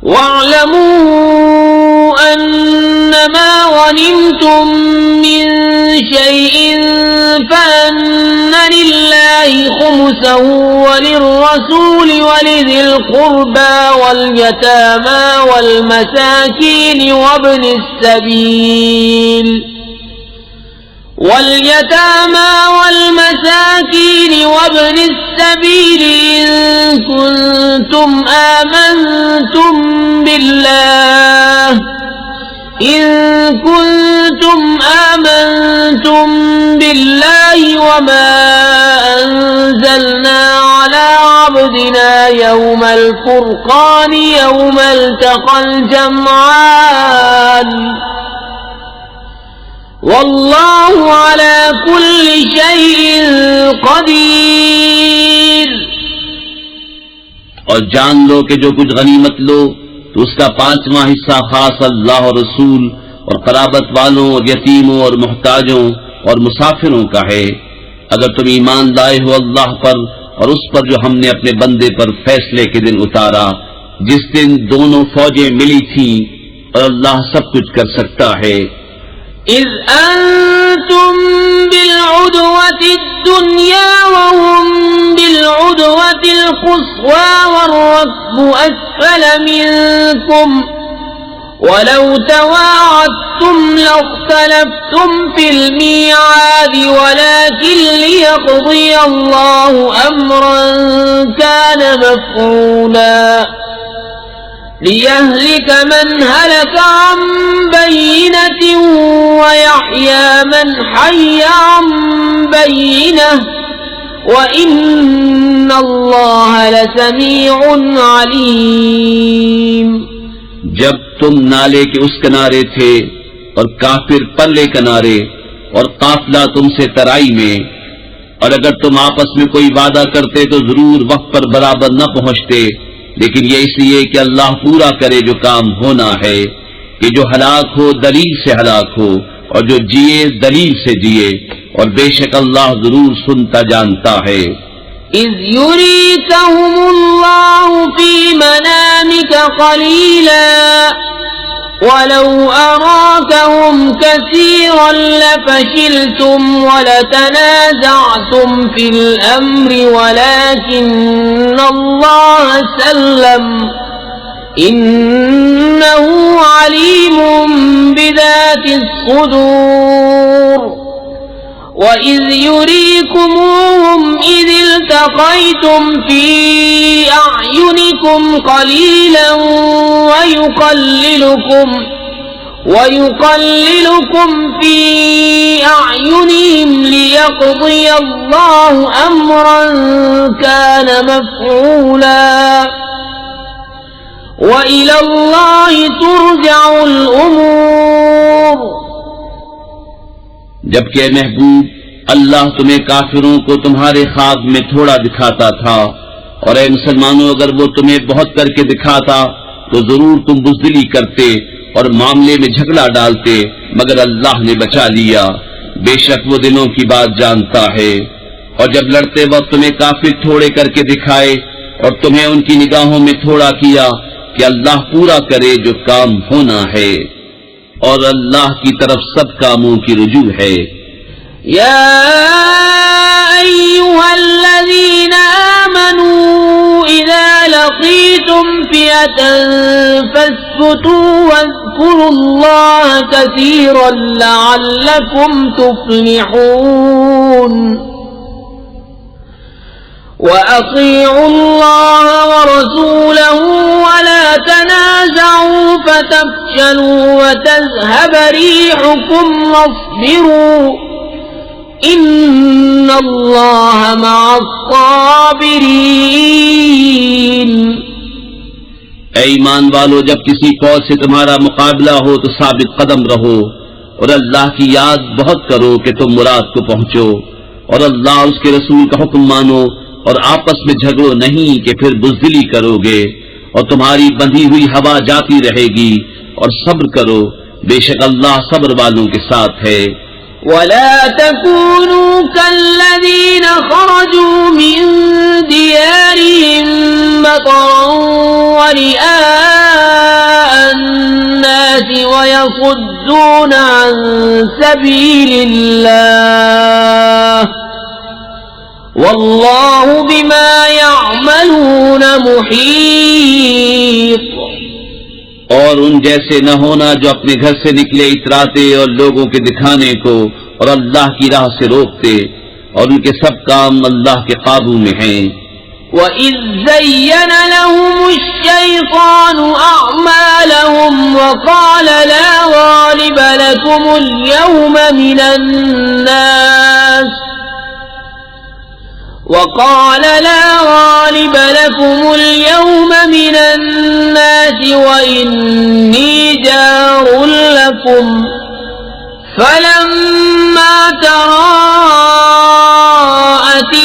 وَاعْلَمُوا أَنَّمَا غَنِمْتُم مِّن شَيْءٍ فَأَنَّ لِلَّهِ خُمُسَهُ وَلِلرَّسُولِ وَلِذِي الْقُرْبَىٰ وَالْيَتَامَىٰ وَالْمَسَاكِينِ وَابْنِ السَّبِيلِ إِن كُنتُمْ آمنتم بالله وما أنزلنا على عبدنا يوم الفرقان يوم التقى الجمعان واللہ علی کل شیء قدیر۔ اور جان لو کہ جو کچھ غنیمت لو تو اس کا 5واں حصہ خاص اللہ اور رسول اور قرابت والوں اور یتیموں اور محتاجوں اور مسافروں کا ہے، اگر تم ایمان لائے ہو اللہ پر اور اس پر جو ہم نے اپنے بندے پر فیصلے کے دن اتارا، جس دن دونوں فوجیں ملی تھیں، اور اللہ سب کچھ کر سکتا ہے۔ اذ انتم بالعدوة الدنيا وهم بالعدوة القصوى والركب اسفل منكم ولو تواعدتم لاختلفتم في الميعاد ولكن ليقضي الله امرا كان مفعولا لِيَهْلِكَ مَنْ هَلَكَ عَنْ بَيِّنَةٍ وَيَحْيَى مَنْ حَيَّ عَنْ بَيِّنَةٍ وَإِنَّ اللَّهَ لَسَمِيعٌ عَلِيمٌ۔ جب تم نالے کے اس کنارے تھے اور کافر پرلے کنارے اور قافلہ تم سے ترائی میں، اور اگر تم آپس میں کوئی وعدہ کرتے تو ضرور وقت پر برابر نہ پہنچتے، لیکن یہ اس لیے کہ اللہ پورا کرے جو کام ہونا ہے، کہ جو ہلاک ہو دلیل سے ہلاک ہو اور جو جیے دلیل سے جیے، اور بے شک اللہ ضرور سنتا جانتا ہے۔ اذ یریکہم اللہ فی منامک قلیلا وَلَوْ أَرَاكَهُمْ كَثِيرًا لَفَشِلْتُمْ وَلَتَنَازَعْتُمْ فِي الْأَمْرِ وَلَكِنَّ اللَّهَ سَلَّمَ إِنَّهُ عَلِيمٌ بِذَاتِ الصُّدُورِ وَإِذْ يُرِيكُمُوهُمْ إِذِ الْتَقَيْتُمْ فِي أَعْيُنِكُمْ قَلِيلًا وَيُقَلِّلُكُمْ فِي أَعْيُنِهِمْ لِيَقْضِيَ اللَّهُ أَمْرًا كَانَ مَفْعُولًا وَإِلَى اللَّهِ تُرْجَعُ الْأُمُورُ۔ جبکہ اے محبوب اللہ تمہیں کافروں کو تمہارے خواب میں تھوڑا دکھاتا تھا، اور اے مسلمانوں اگر وہ تمہیں بہت کر کے دکھاتا تو ضرور تم بزدلی کرتے اور معاملے میں جھگڑا ڈالتے، مگر اللہ نے بچا لیا، بے شک وہ دلوں کی بات جانتا ہے۔ اور جب لڑتے وقت تمہیں کافر تھوڑے کر کے دکھائے اور تمہیں ان کی نگاہوں میں تھوڑا کیا، کہ اللہ پورا کرے جو کام ہونا ہے، اور اللہ کی طرف سب کاموں کی رجوع ہے۔ یا ایھا الذین آمنوا اذا لقیتم فئة فاثبتوا واذکروا اللہ کثیرا لعلکم تفلحون۔ وَأَطِيعُوا اللَّهَ وَرَسُولَهُ وَلَا تَنَازَعُوا فَتَفْشَلُوا وَتَذْهَبَ رِيحُكُمْ وَاصْبِرُوا إِنَّ اللَّهَ مَعَ الصَّابِرِينَ۔ اے ایمان والو، جب کسی فوج سے تمہارا مقابلہ ہو تو ثابت قدم رہو، اور اللہ کی یاد بہت کرو کہ تم مراد کو پہنچو، اور اللہ اس کے رسول کا حکم مانو، اور آپس میں جھگڑو نہیں کہ پھر بزدلی کرو گے، اور تمہاری بندھی ہوئی ہوا جاتی رہے گی، اور صبر کرو، بے شک اللہ صبر والوں کے ساتھ ہے۔ وَلَا تَكُونُوا كَالَّذِينَ خَرَجُوا مِن دِيَارِهِم بَطَرًا وَرِئَاءَ يصدون عن سبيل الله والله بما يعملون محيط۔ اور ان جیسے نہ ہونا جو اپنے گھر سے نکلے اتراتے اور لوگوں کے دکھانے کو اور اللہ کی راہ سے روکتے، اور ان کے سب کام اللہ کے قابو میں ہیں۔ وَإِذْ زَيَّنَ لَهُمُ الشَّيْطَانُ أَعْمَالَهُمْ وَقَالَ لَا غَالِبَ لَكُمُ الْيَوْمَ مِنَ النَّاسِ وَإِنِّي جَارٌ لَكُمْ فَلَمَّا تَرَاءَتِ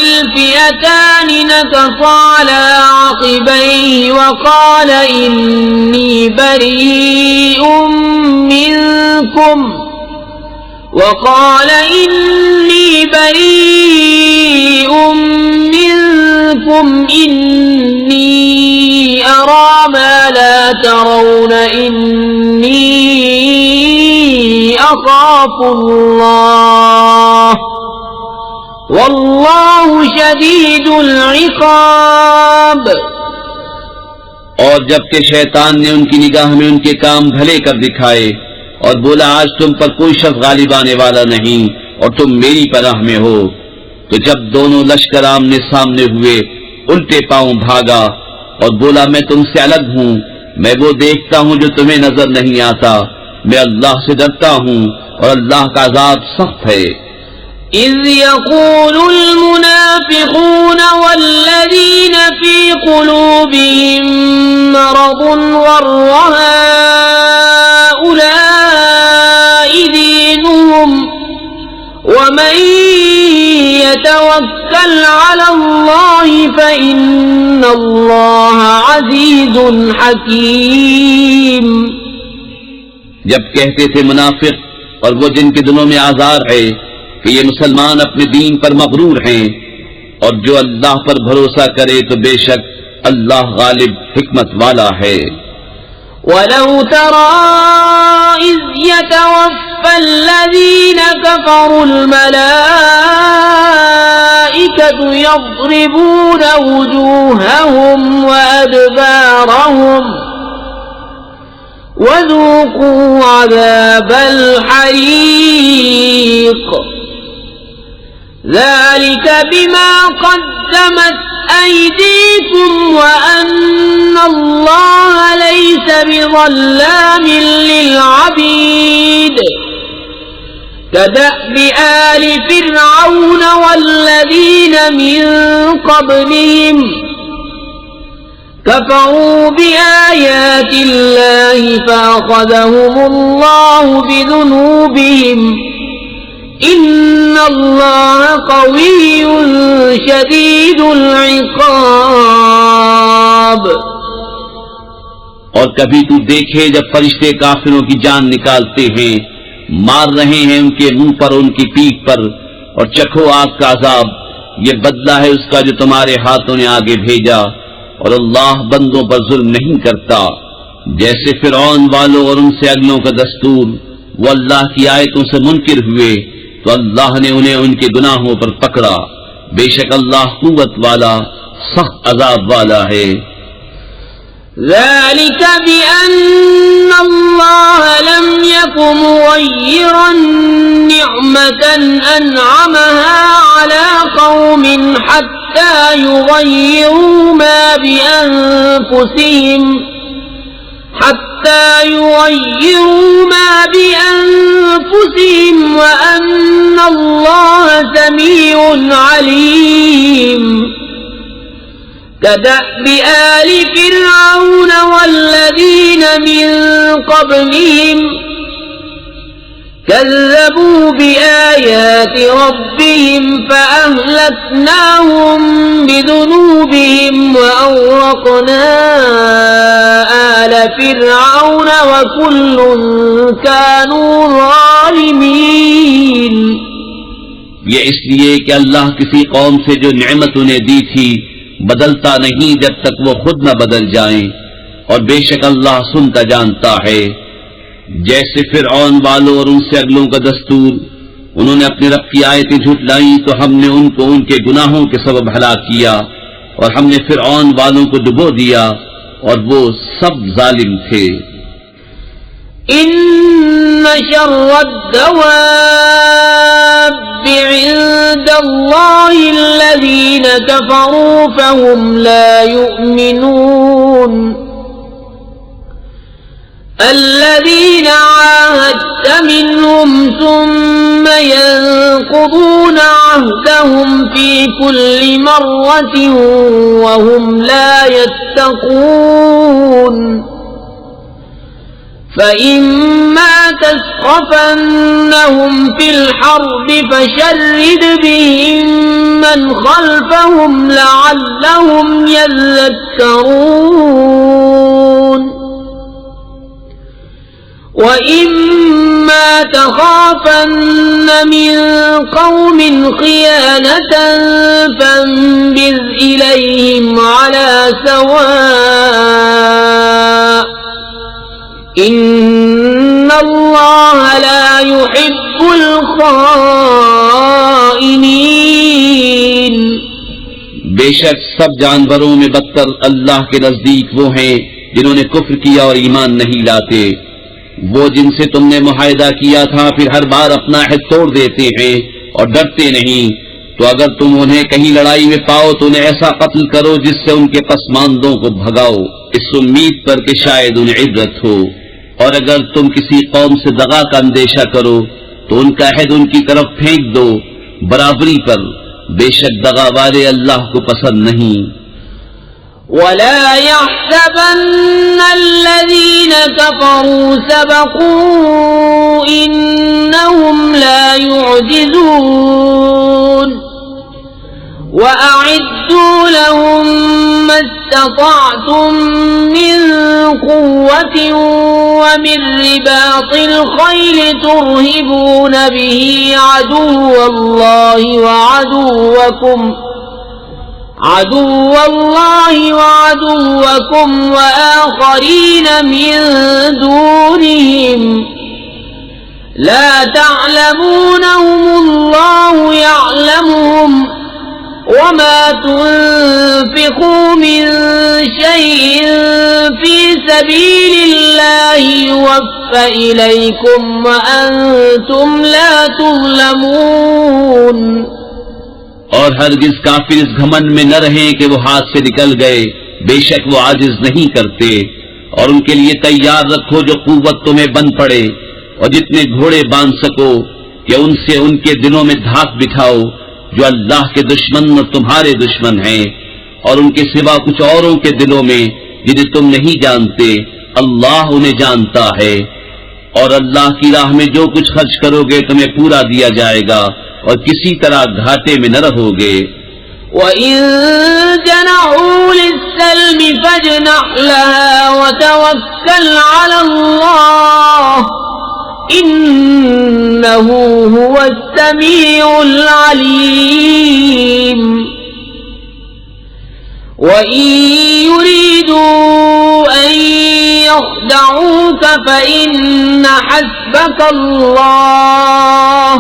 الْفِئَتَانِ نَكَصَ عَلَى عَقِبَيْهِ وَقَالَ إِنِّي بَرِيءٌ منكم إني أرى ما لا ترون إني أخاف الله والله شديد العقاب۔ اور جبکہ شیطان نے ان کی نگاہ میں ان کے کام بھلے کر دکھائے اور بولا آج تم پر کوئی شخص غالب آنے والا نہیں اور تم میری پناہ میں ہو، تو جب دونوں لشکر آمنے سامنے ہوئے الٹے پاؤں بھاگا اور بولا میں تم سے الگ ہوں، میں وہ دیکھتا ہوں جو تمہیں نظر نہیں آتا، میں اللہ سے ڈرتا ہوں اور اللہ کا عذاب سخت ہے۔ إذ يقول المنافقون والذين في قلوبهم مرض غر هؤلاء دينهم ومن يتوكل على الله فإن الله عزيز حكيم۔ جب کہتے تھے منافق اور وہ جن کے دلوں میں آزار ہے کہ یہ مسلمان اپنے دین پر مغرور ہیں، اور جو اللہ پر بھروسہ کرے تو بے شک اللہ غالب حکمت والا ہے۔ وَلَوْ تَرَى إِذْ يَتَوَفَّى الَّذِينَ كَفَرُوا الْمَلَائِكَةُ يَضْرِبُونَ وُجُوهَهُمْ وَأَدْبَارَهُمْ وَذُوقُوا عَذَابَ الْحَرِيقِ ذَلِكَ بِمَا قَدَّمَتْ أَيْدِيكُمْ وَأَنَّ اللَّهَ لَيْسَ بِظَلَّامٍ لِّلْعَبِيدِ كَدَأْبِ آلِ فِرْعَوْنَ وَالَّذِينَ مِن قَبْلِهِمْ كفروا بآيات الله فأخذهم الله بذنوبهم إن الله قوي شديد العقاب۔ اور کبھی تو دیکھے جب فرشتے کافروں کی جان نکالتے ہیں، مار رہے ہیں ان کے منہ پر ان کی پیٹھ پر، اور چکھو آگ کا عذاب، یہ بدلہ ہے اس کا جو تمہارے ہاتھوں نے آگے بھیجا، اور اللہ بندوں پر ظلم نہیں کرتا۔ جیسے فرعون والوں اور ان سے اگلوں کا دستور، وہ اللہ کی آیتوں سے منکر ہوئے تو اللہ نے انہیں ان کے گناہوں پر پکڑا، بے شک اللہ قوت والا سخت عذاب والا ہے۔ ذلك بأن الله لم يكن مغيرا نعمة أنعمها على قوم حتى يغيروا ما بأنفسهم وأن الله سميع عليم۔ كدأب آل فرعون والذين من قبلهم كذبوا بآيات ربهم فأهلكناهم بذنوبهم وأغرقنا آل فرعون وكل كانوا ظالمين۔ یہ اس لیے کہ اللہ کسی قوم سے جو نعمت انہیں دی تھی بدلتا نہیں جب تک وہ خود نہ بدل جائیں، اور بے شک اللہ سنتا جانتا ہے۔ جیسے فرعون والوں اور ان سے اگلوں کا دستور، انہوں نے اپنے رب کی آیتیں جھٹلائیں تو ہم نے ان کو ان کے گناہوں کے سبب ہلاک کیا، اور ہم نے فرعون والوں کو ڈبو دیا اور وہ سب ظالم تھے۔ ان شر الدواب عند الله الذين كفروا فهم لا يؤمنون الذين عاهدت منهم ثم ينقضون عهدهم في كل مرة وهم لا يتقون فإما تثقفنهم في الحرب فشرد بهم من خلفهم لعلهم يذكرون وَإِمَّا تَخَافَنَّ مِنْ قَوْمٍ خِيَانَةً فَانبِذْ إِلَيْهِمْ عَلَى سَوَاءٍ إِنَّ اللَّهَ لَا يُحِبُّ الْخَائِنِينَ۔ بے شک سب جانوروں میں بدتر اللہ کے نزدیک وہ ہیں جنہوں نے کفر کیا اور ایمان نہیں لاتے، وہ جن سے تم نے معاہدہ کیا تھا پھر ہر بار اپنا عہد توڑ دیتے ہیں اور ڈرتے نہیں، تو اگر تم انہیں کہیں لڑائی میں پاؤ تو انہیں ایسا قتل کرو جس سے ان کے پسماندوں کو بھگاؤ، اس امید پر کہ شاید انہیں عبرت ہو، اور اگر تم کسی قوم سے دغا کا اندیشہ کرو تو ان کا عہد ان کی طرف پھینک دو برابری پر، بے شک دغا والے اللہ کو پسند نہیں۔ وَلَا يَحْسَبَنَّ الَّذِينَ كَفَرُوا سَبَقُوا إِنَّهُمْ لَا يُعْجِزُونَ وَأَعِدُّوا لَهُم مَّا اسْتَطَعْتُم مِّن قُوَّةٍ وَمِن رِّبَاطِ الْخَيْلِ تُرْهِبُونَ بِهِ عَدُوَّ اللَّهِ وَعَدُوَّكُمْ وَآخَرِينَ مِن دُونِهِمْ لَا تَعْلَمُونَهُمُ اللَّهُ يَعْلَمُهُمْ وَمَا تُنفِقُوا مِن شَيْءٍ فِي سَبِيلِ اللَّهِ يُوَفَّ إِلَيْكُمْ وَأَنتُمْ لَا تُظْلَمُونَ۔ اور ہرگز کافر اس گھمنڈ میں نہ رہیں کہ وہ ہاتھ سے نکل گئے، بے شک وہ عاجز نہیں کرتے، اور ان کے لیے تیار رکھو جو قوت تمہیں بن پڑے، اور جتنے گھوڑے باندھ سکو کہ ان سے ان کے دلوں میں دھاک بٹھاؤ جو اللہ کے دشمن اور تمہارے دشمن ہیں، اور ان کے سوا کچھ اوروں کے دلوں میں جنہیں تم نہیں جانتے، اللہ انہیں جانتا ہے، اور اللہ کی راہ میں جو کچھ خرچ کرو گے تمہیں پورا دیا جائے گا اور کسی طرح گھاٹے میں نہ رہو گے۔ وَإِن جَنَحُوا لِلسَّلْمِ فَاجْنَحْ لَهَا وَتَوَكَّلْ عَلَى اللَّهِ إِنَّهُ هُوَ السَّمِيعُ الْعَلِيمُ۔ وَإِن يُرِيدُوا أَن يَخْدَعُوكَ فَإِنَّ حَسْبَكَ اللَّهُ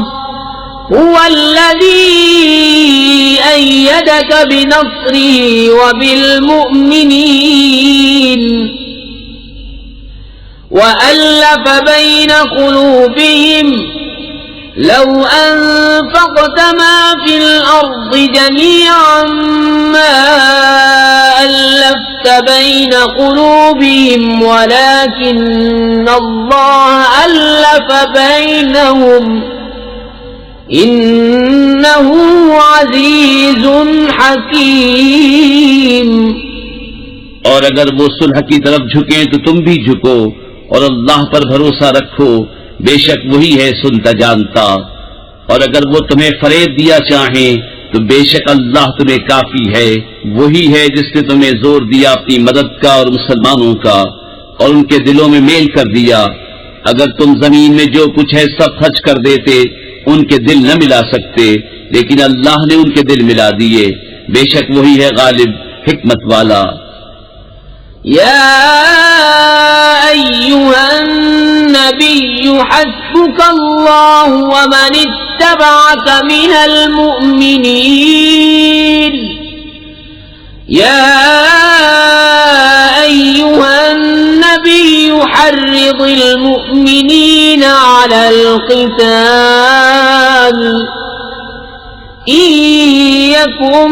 هُوَ الَّذِي أَيَّدَكَ بِنَصْرِهِ وَبِالْمُؤْمِنِينَ وَأَلَّفَ بَيْنَ قُلُوبِهِمْ لَوْ أَنفَقْتَ مَا فِي الْأَرْضِ جَمِيعًا مَا أَلَّفْتَ بَيْنَ قُلُوبِهِمْ وَلَكِنَّ اللَّهَ أَلَّفَ بَيْنَهُمْ إِنَّهُ عَزِيزٌ حَكِيمٌ۔ اور اگر وہ صلح کی طرف جھکیں تو تم بھی جھکو اور اللہ پر بھروسہ رکھو، بے شک وہی ہے سنتا جانتا، اور اگر وہ تمہیں فریب دیا چاہیں تو بے شک اللہ تمہیں کافی ہے، وہی ہے جس نے تمہیں زور دیا اپنی مدد کا اور مسلمانوں کا، اور ان کے دلوں میں میل کر دیا۔ اگر تم زمین میں جو کچھ ہے سب خرچ کر دیتے ان کے دل نہ ملا سکتے، لیکن اللہ نے ان کے دل ملا دیے، بے شک وہی ہے غالب حکمت والا۔ یا ایھا النبی الله ومن اتبعك من المؤمنين يا أيها النبي حرض المؤمنين على القتال إن يكن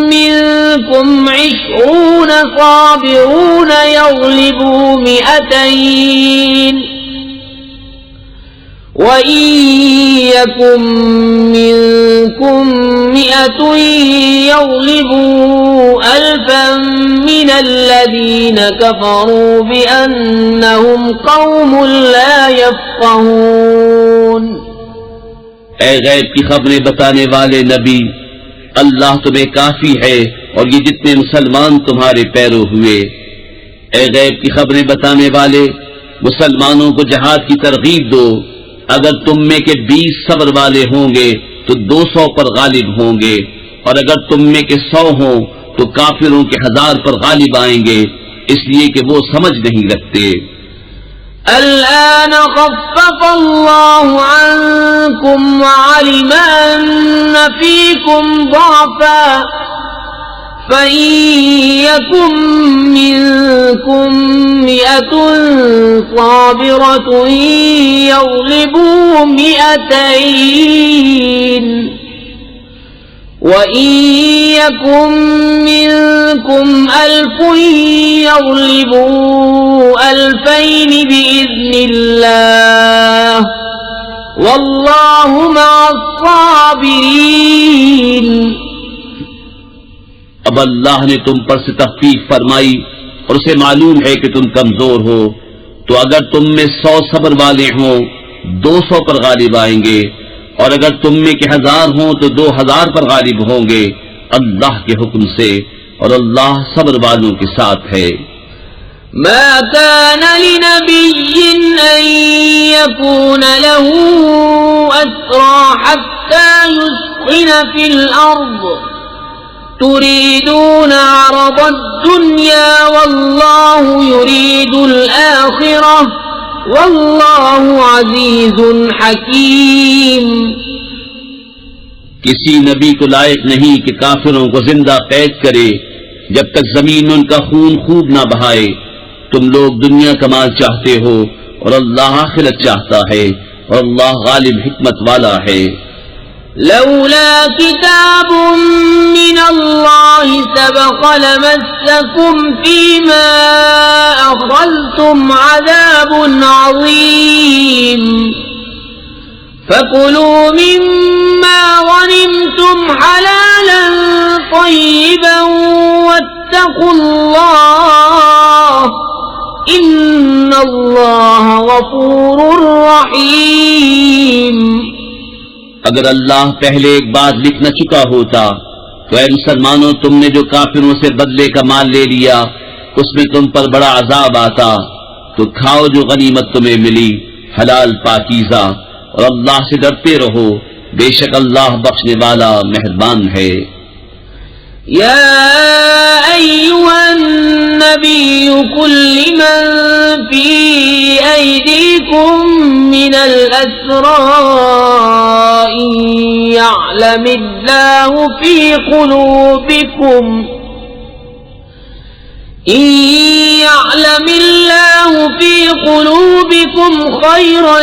منكم 20 صابرون يغلبوا 200 وإن يكن منكم 100 يغلبوا 1000 من الذين كفروا بأنهم قوم لا يفقهون۔ اے غیب کی خبریں بتانے والے نبی، اللہ تمہیں کافی ہے اور یہ جتنے مسلمان تمہارے پیرو ہوئے۔ اے غیب کی خبریں بتانے والے، مسلمانوں کو جہاد کی ترغیب دو۔ اگر تم میں کے 20 صبر والے ہوں گے تو 200 پر غالب ہوں گے، اور اگر تم میں کے 100 ہوں تو کافروں کے 1000 پر غالب آئیں گے، اس لیے کہ وہ سمجھ نہیں رکھتے۔ الآن خفف الله عنكم وعلم أن فيكم ضعفا فإن يكن منكم 100 صابرة يغلبوا 200 وإن يكن منكم 1000 يغلبوا 2000 بإذن الله والله مع الصابرين۔ اب اللہ نے تم پر سے تخفیف فرمائی اور اسے معلوم ہے کہ تم کمزور ہو، تو اگر تم میں 100 صبر والے ہوں 200 پر غالب آئیں گے، اور اگر تم میں کے 1000 ہوں تو 2000 پر غالب ہوں گے اللہ کے حکم سے، اور اللہ صبر والوں کے ساتھ ہے۔ ما كان لنبي أن يكون له أسرى حتى يسخن في الأرض تريدون عرض الدنيا والله يريد الآخرة والله عزيز حكيم۔ کسی نبی کو لائق نہیں کہ کافروں کو زندہ قید کرے جب تک زمین ان کا خون خوب نہ بہائے۔ تم لوگ دنیا کمال چاہتے ہو اور اللہ آخرت چاہتا ہے، اور اللہ غالب حکمت والا ہے۔ لولا كتاب من الله سبق لمسكم فيما أخذتم عذاب عظيم فكلوا مما غنمتم حلالا طيبا واتقوا الله إن الله غفور رحيم۔ اگر اللہ پہلے ایک بات لکھ نہ چکا ہوتا تو اے مسلمانوں، تم نے جو کافروں سے بدلے کا مال لے لیا اس میں تم پر بڑا عذاب آتا، تو کھاؤ جو غنیمت تمہیں ملی حلال پاکیزہ، اور اللہ سے ڈرتے رہو، بے شک اللہ بخشنے والا مہربان ہے۔ يا أيها النبي قل لمن في أيديكم من الأسرى إن يعلم الله في قلوبكم خيرا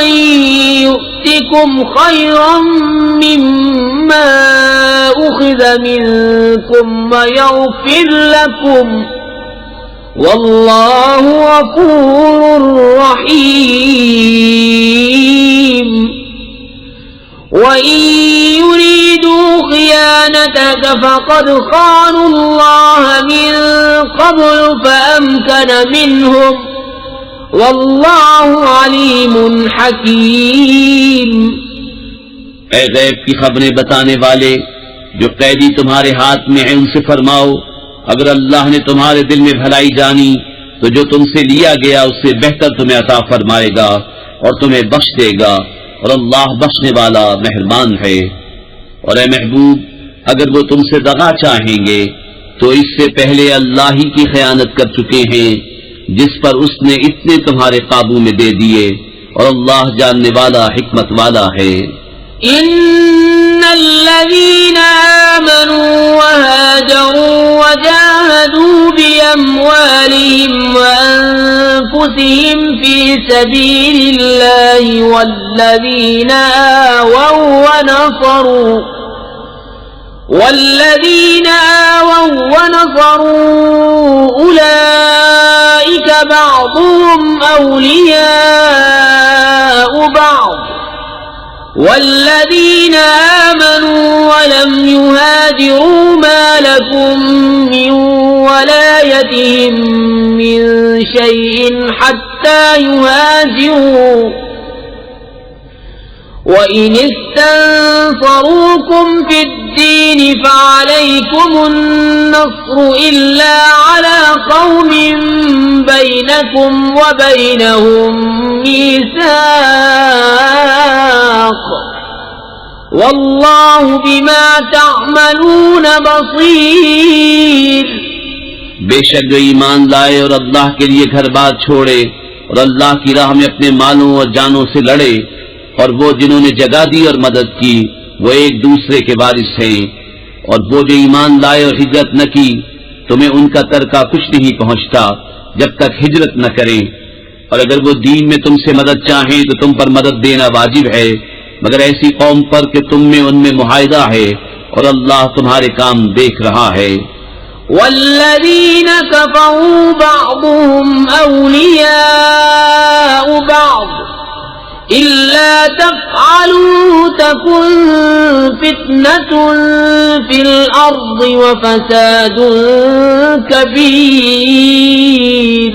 يؤتكم خيرا مما أخذ منكم ويغفر لكم والله غفور رحيم۔ وإن يريدوا خيانتك فقد خانوا الله من قبل فأمكن منهم والله عليم حكيم۔ اے غیب کی خبریں بتانے والے، جو قیدی تمہارے ہاتھ میں ہیں ان سے فرماؤ، اگر اللہ نے تمہارے دل میں بھلائی جانی تو جو تم سے لیا گیا اس سے بہتر تمہیں عطا فرمائے گا اور تمہیں بخش دے گا، اور اللہ بخشنے والا مہربان ہے۔ اور اے محبوب، اگر وہ تم سے دغا چاہیں گے تو اس سے پہلے اللہ ہی کی خیانت کر چکے ہیں جس پر اس نے اتنے تمہارے قابو میں دے دیے، اور اللہ جاننے والا حکمت والا ہے۔ إن الذين آمنوا وهاجروا وجاهدوا بأموالهم وأنفسهم في سبيل الله والذين آووا ونصروا أولئك بعضهم أولياء بعض والذين آمنوا ولم يهاجروا ما لكم من ولايتهم من شيء حتى يهاجروا وإن استنصروكم في الدين فعليكم النصر إلا على قوم بينكم وبينهم ميثاق والله بما تعملون بصير۔ بے شک جو ایمان لائے اور اللہ کے لیے گھر بار چھوڑے اور اللہ کی راہ میں اپنے مالوں اور جانوں سے لڑے، اور وہ جنہوں نے جگہ دی اور مدد کی وہ ایک دوسرے کے وارث ہیں، اور وہ جو ایمان لائے اور ہجرت نہ کی تمہیں ان کا ترکہ کچھ نہیں پہنچتا جب تک ہجرت نہ کریں، اور اگر وہ دین میں تم سے مدد چاہیں تو تم پر مدد دینا واجب ہے، مگر ایسی قوم پر کہ تم میں ان میں معاہدہ ہے اور اللہ تمہارے کام دیکھ رہا ہے۔ والذین کفروا بعضهم اولیاء بعض إلا تفعلوا تكن فتنة في الأرض وفساد كبير۔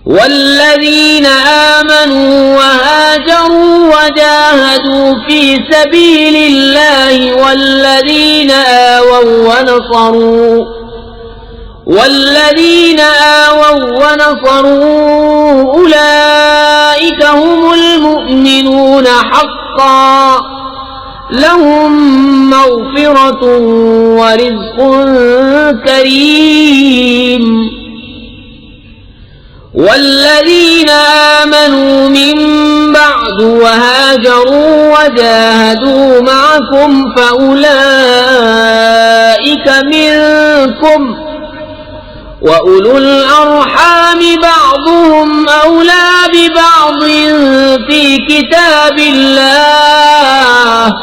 والذين آمنوا وهاجروا وجاهدوا في سبيل الله والذين آووا ونصروا أولئك هم المؤمنون حقا لهم مغفرة ورزق كريم۔ والذين آمنوا من بعد وهاجروا وجاهدوا معكم فأولئك منكم وَأُولُو الْأَرْحَامِ بَعْضُهُمْ أَوْلَى بِبَعْضٍ فِي كِتَابِ اللَّهِ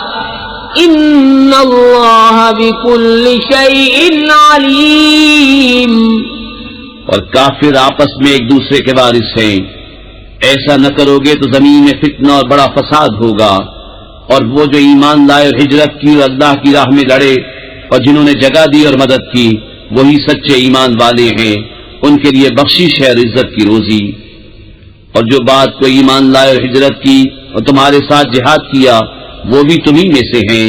إِنَّ اللَّهَ بِكُلِّ شَيْءٍ عَلِيمٌ۔ اور کافر آپس میں ایک دوسرے کے وارث ہیں، ایسا نہ کرو گے تو زمین میں فتنہ اور بڑا فساد ہوگا، اور وہ جو ایمان لائے اور ہجرت کی اور اللہ کی راہ میں لڑے اور جنہوں نے جگہ دی اور مدد کی وہی سچے ایمان والے ہیں، ان کے لیے بخشش ہے اور عزت کی روزی۔ اور جو بات کو ایمان لائے اور ہجرت کی اور تمہارے ساتھ جہاد کیا وہ بھی تمہیں میں سے ہیں،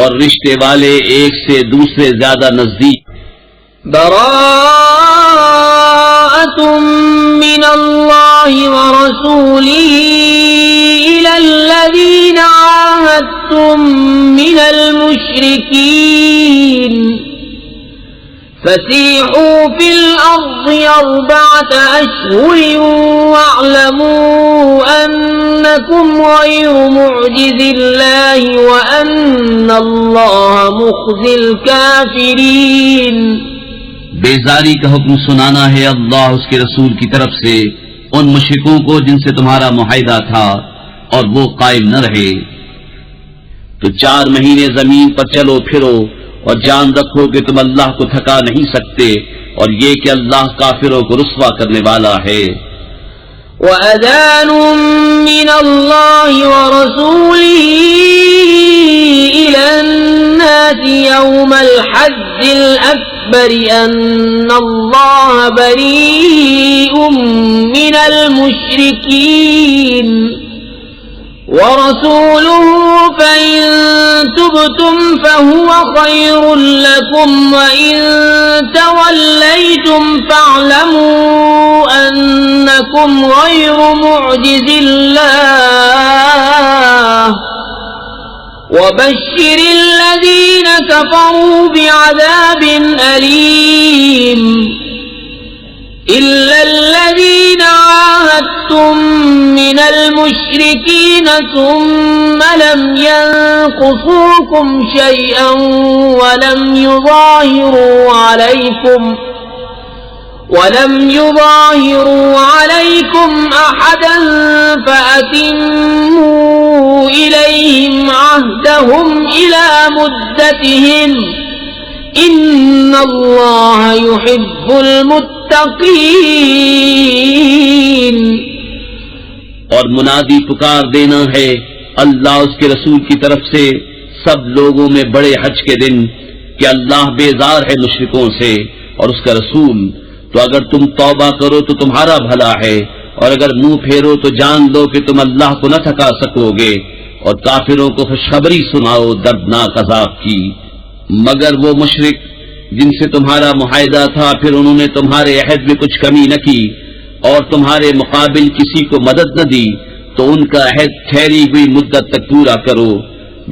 اور رشتے والے ایک سے دوسرے زیادہ نزدیک۔ براءۃ من اللہ ورسولہ الی الذین عاہدتم من المشرکین فسیحوا فی الارض 4 اشہر واعلموا انکم غیر معجز اللہ وان اللہ مخزی الکافرین۔ بیزاری کا حکم سنانا ہے اللہ اس کے رسول کی طرف سے ان مشرکوں کو جن سے تمہارا معاہدہ تھا اور وہ قائم نہ رہے، تو 4 مہینے زمین پر چلو پھرو اور جان رکھو کہ تم اللہ کو تھکا نہیں سکتے، اور یہ کہ اللہ کافروں کو رسوا کرنے والا ہے۔ وَأَذَانٌ مِّنَ اللَّهِ وَرَسُولِهِ إِلَى النَّاسِ يَوْمَ الْحَجِّ الْأَكْبَرِ أَنَّ اللَّهَ بَرِيءٌ مِّنَ الْمُشْرِكِينَ وَرَسُولُهُ فَإِن تُبْتُمْ فَهُوَ خَيْرٌ لَّكُمْ وَإِن تَوَلَّيْتُمْ فَاعْلَمُوا أَنَّكُمْ غَيْرُ مُعْجِزِ اللَّهِ وَبَشِّرِ الَّذِينَ كَفَرُوا بِعَذَابٍ أَلِيمٍ۔ إِلَّا الَّذِينَ عَاهَدتُّم عاهدتم من المشركين ثم لم ينقصوكم شيئا ولم يظاهروا عليكم أحدا فأتموا إليهم عهدهم إلى مدتهم إن الله يحب المتقين. اور منادی پکار دینا ہے اللہ اس کے رسول کی طرف سے سب لوگوں میں بڑے حج کے دن کہ اللہ بیزار ہے مشرکوں سے اور اس کا رسول، تو اگر تم توبہ کرو تو تمہارا بھلا ہے، اور اگر منہ پھیرو تو جان لو کہ تم اللہ کو نہ تھکا سکو گے، اور کافروں کو خوشخبری سناؤ دردناک عذاب کی. مگر وہ مشرک جن سے تمہارا معاہدہ تھا پھر انہوں نے تمہارے عہد میں کچھ کمی نہ کی اور تمہارے مقابل کسی کو مدد نہ دی، تو ان کا عہد ٹھہری ہوئی مدت تک پورا کرو،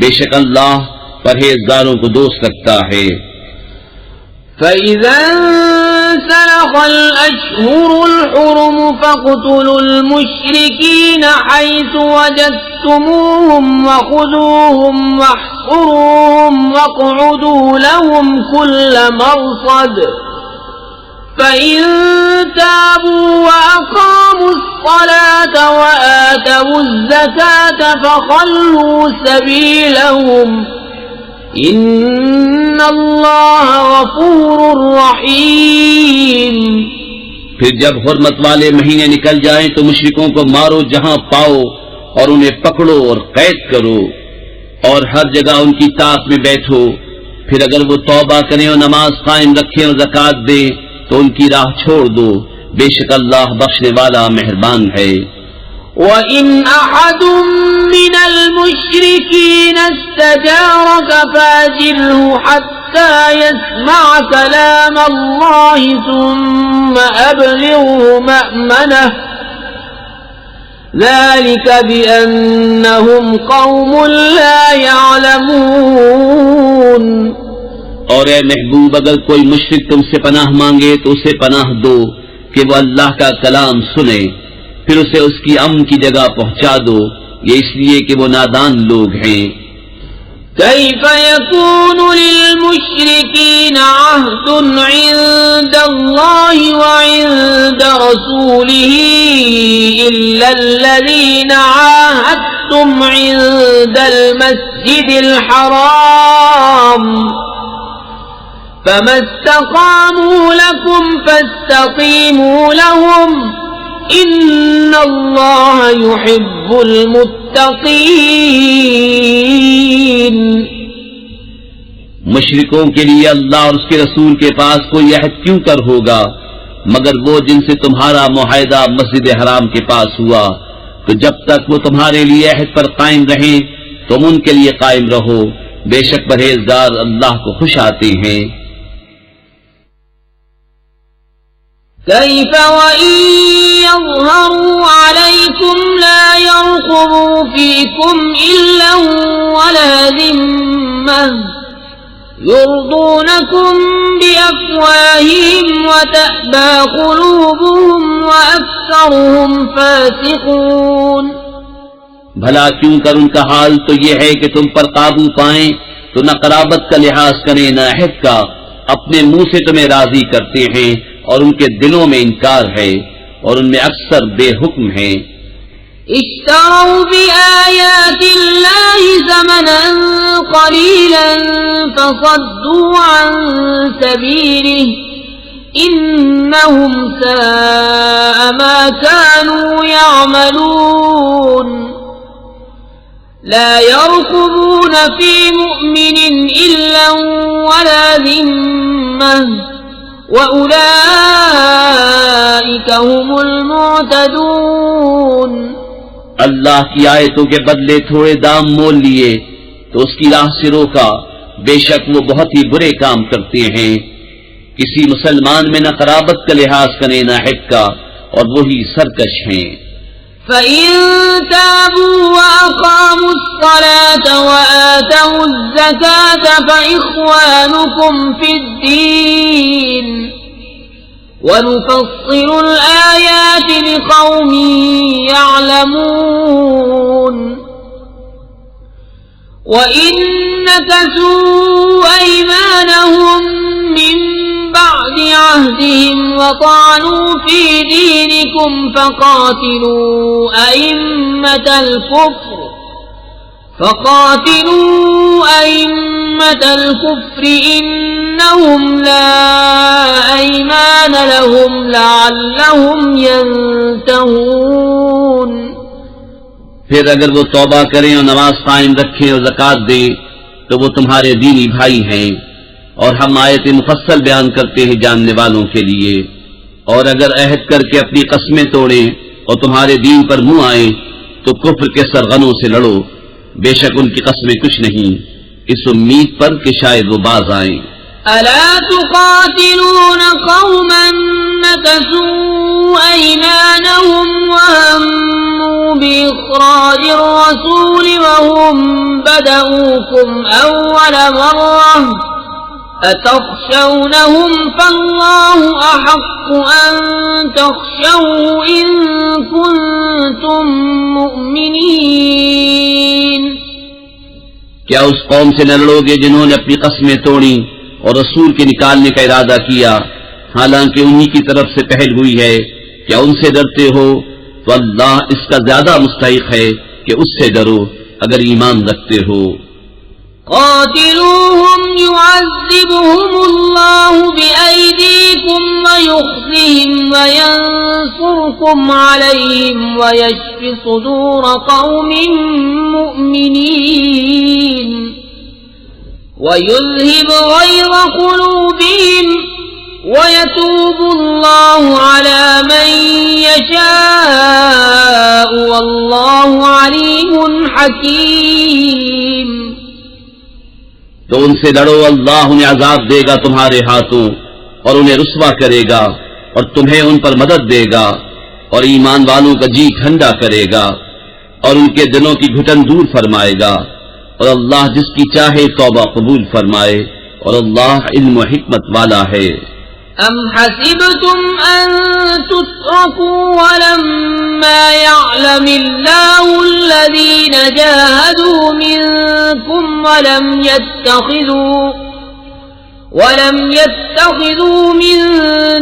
بے شک اللہ پرہیزگاروں کو دوست رکھتا ہے. فَإِذَا انسَلَخَ الْأَشْهُرُ الْحُرُمُ فَاقْتُلُوا الْمُشْرِكِينَ حَيْثُ وَجَدتُّمُوهُمْ وَخُذُوهُمْ وَاحْصُرُوهُمْ وَاقْعُدُوا لَهُمْ كُلَّ مَرْصَدٍ فَإِن تَابُوا وَأَقَامُوا الصَّلَاةَ وَآتَوُا الزَّكَاةَ فَخَلُّوا سَبِيلَهُمْ ان اللہ غفور رحیم. پھر جب حرمت والے مہینے نکل جائیں تو مشرکوں کو مارو جہاں پاؤ اور انہیں پکڑو اور قید کرو اور ہر جگہ ان کی طاق میں بیٹھو. پھر اگر وہ توبہ کریں اور نماز قائم رکھیں اور زکوٰۃ دیں تو ان کی راہ چھوڑ دو، بے شک اللہ بخشنے والا مہربان ہے. وَإِنْ أَحَدٌ مِّنَ الْمُشْرِكِينَ اسْتَجَارَكَ فَأَجِرْهُ حَتَّى يَسْمَعَ كَلَامَ اللَّهِ ثُمَّ أَبْلِغْهُ مَأْمَنَهُ ذَلِكَ بِأَنَّهُمْ قَوْمٌ لَا يَعْلَمُونَ. اور اے محبوب اگر کوئی مشرک تم سے پناہ مانگے تو اسے پناہ دو کہ وہ اللہ کا کلام سنے، پھر اسے اس کی امن کی جگہ پہنچا دو، یہ اس لیے کہ وہ نادان لوگ ہیں. كيف يكون للمشركين عهد عند الله وعند رسوله إلا الذين عاهدتم عند المسجد الحرام فما استقاموا لكم فاستقيموا لهم ان اللہ يحب المتقین. مشرکوں کے لیے اللہ اور اس کے رسول کے پاس کوئی عہد کیوں کر ہوگا مگر وہ جن سے تمہارا معاہدہ مسجد حرام کے پاس ہوا، تو جب تک وہ تمہارے لیے عہد پر قائم رہیں تم ان کے لیے قائم رہو، بے شک پرہیزگار اللہ کو خوش آتے ہیں. كيف وإن يظهروا عليكم لا يرقبوا فيكم إلا ولا ذمة يرضونكم بأفواههم وتأبى قلوبهم وأكثرهم فاسقون. بھلا کیوں کر ان کا حال تو یہ ہے کہ تم پر قابو پائیں تو نہ قرابت کا لحاظ کریں نہ عہد کا، اپنے منہ سے تمہیں راضی کرتے ہیں اور ان کے دلوں میں انکار ہے اور ان میں اکثر بے حکم ہیں. اشتروا بآیات اللہ ثمنا قلیلا فصدوا عن سبیلہ انہم ساء ما كانوا يعملون. لا يرقبون في مؤمن إلا ولا ذمة وَأُولَئِكَ هُمُ الْمُعْتَدُونَ. اللہ کی آیتوں کے بدلے تھوڑے دام مول لیے تو اس کی راہ سے روکا، بے شک وہ بہت ہی برے کام کرتے ہیں. کسی مسلمان میں نہ قرابت کا لحاظ کریں نہ عہد کا، اور وہی سرکش ہیں. فَإِن تَابُوا وَأَقَامُوا الصَّلَاةَ وَآتَوُا الزَّكَاةَ فَإِخْوَانُكُمْ فِي الدِّينِ وَنُفَصِّلُ الْآيَاتِ لقوم يعلمون وإن نكثوا أيمانهم من بعد عهدهم وطعنوا في دينكم فقاتلوا أئمة الكفر إنهم لا أيمان لهم لعلهم ينتهون. پھر اگر وہ توبہ کریں اور نماز قائم رکھیں اور زکوٰۃ دیں تو وہ تمہارے دینی بھائی ہیں، اور ہم آیت مفصل بیان کرتے ہیں جاننے والوں کے لیے. اور اگر عہد کر کے اپنی قسمیں توڑیں اور تمہارے دین پر منہ آئیں تو کفر کے سرغنوں سے لڑو، بے شک ان کی قسمیں کچھ نہیں، اس امید پر کہ شاید وہ باز آئیں. ألا تقاتلون قوما نكثوا أيمانهم وهموا بإخراج الرسول وهم بدؤوكم أول مرة أتخشونهم فالله أحق أن تخشوه إن كنتم مؤمنين. کیا اس قوم سے نہ لڑو گے جنہوں نے اپنی قسمیں توڑی اور رسول کے نکالنے کا ارادہ کیا حالانکہ انہی کی طرف سے پہل ہوئی ہے؟ کیا ان سے ڈرتے ہو؟ تو اللہ اس کا زیادہ مستحق ہے کہ اس سے ڈرو اگر ایمان رکھتے ہو. قاتلوهم يعذبهم الله بأيديكم ويخزهم وينصركم عليهم ويشف صدور قوم مؤمنين ويذهب غيظ قلوبهم ويتوب الله على من يشاء والله عليم حكيم. تو ان سے لڑو، اللہ انہیں عذاب دے گا تمہارے ہاتھوں اور انہیں رسوا کرے گا اور تمہیں ان پر مدد دے گا اور ایمان والوں کا جی ٹھنڈا کرے گا اور ان کے دلوں کی گھٹن دور فرمائے گا، اور اللہ جس کی چاہے توبہ قبول فرمائے، اور اللہ علم و حکمت والا ہے. أم حسبتم أن تتركوا ولما يعلم الله الذين جاهدوا منكم ولم يتخذوا من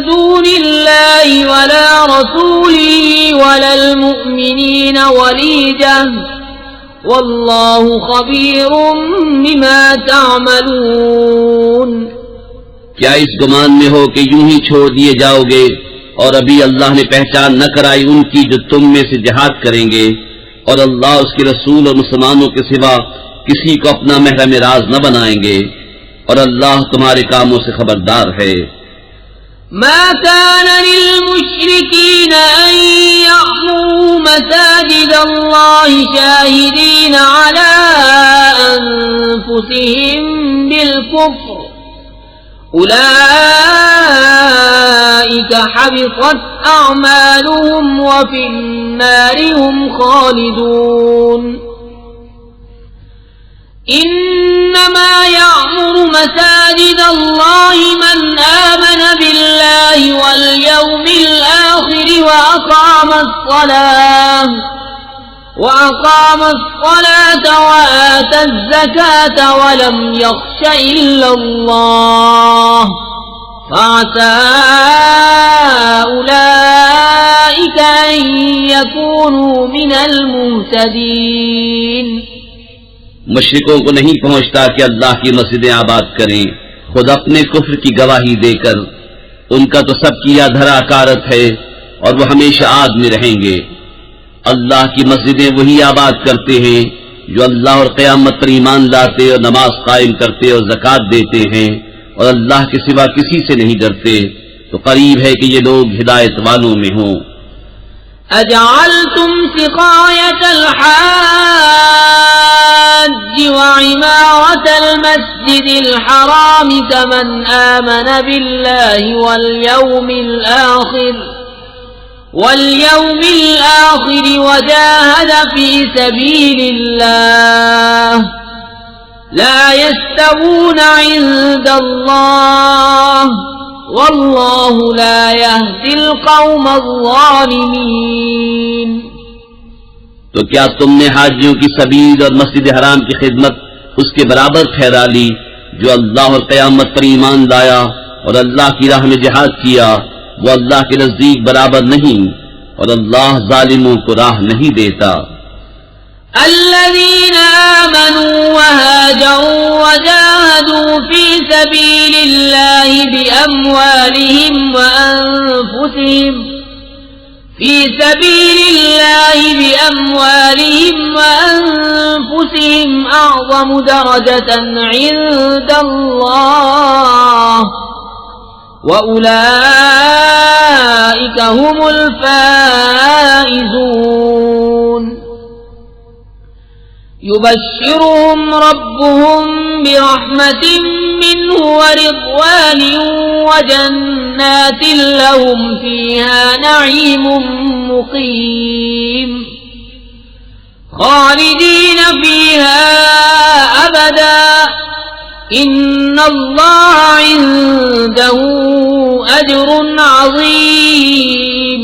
دون الله ولا رسوله ولا المؤمنين وليجا والله خبير بما تعملون. کیا اس گمان میں ہو کہ یوں ہی چھوڑ دیے جاؤ گے اور ابھی اللہ نے پہچان نہ کرائی ان کی جو تم میں سے جہاد کریں گے، اور اللہ اس کے رسول اور مسلمانوں کے سوا کسی کو اپنا محرم راز نہ بنائیں گے، اور اللہ تمہارے کاموں سے خبردار ہے. ما كان للمشركين أن يعمروا مساجد الله شاهدين على أنفسهم بالكفر أولئك حبطت أعمالهم وفي النار هم خالدون. إنما يعمر مساجد الله من آمن بالله واليوم الآخر وأقام الصلاة وآتى الزكاة ولم يخش إلا الله فعسى أولئك أن يكونوا من المهتدين. مشرکوں کو نہیں پہنچتا کہ اللہ کی مسجدیں آباد کریں خود اپنے کفر کی گواہی دے کر، ان کا تو سب کیا دھرا کارت ہے اور وہ ہمیشہ آگ میں رہیں گے. اللہ کی مسجدیں وہی آباد کرتے ہیں جو اللہ اور قیامت پر ایمان لاتے اور نماز قائم کرتے اور زکوٰۃ دیتے ہیں اور اللہ کے سوا کسی سے نہیں ڈرتے، تو قریب ہے کہ یہ لوگ ہدایت والوں میں ہوں. أجعلتم سقاية الحاج وعمارة المسجد الحرام كمن آمن بالله واليوم الآخر وجاهد في سبيل الله لا يستوون عند الله واللہ لا يهدي القوم الظالمین۔ تو کیا تم نے حاجیوں کی سبیل اور مسجد حرام کی خدمت اس کے برابر ٹھہرا لی جو اللہ اور قیامت پر ایمان لایا اور اللہ کی راہ میں جہاد کیا؟ وہ اللہ کے نزدیک برابر نہیں، اور اللہ ظالموں کو راہ نہیں دیتا۔ الذين آمنوا وهاجروا وجاهدوا في سبيل الله بأموالهم وأنفسهم أعظم درجة عند الله وأولئك هم الفائزون۔ يبشرهم ربهم برحمة منه ورضوان وجنات لهم فيها نعيم مقيم خالدين فيها أبدا إن الله عنده أجر عظيم۔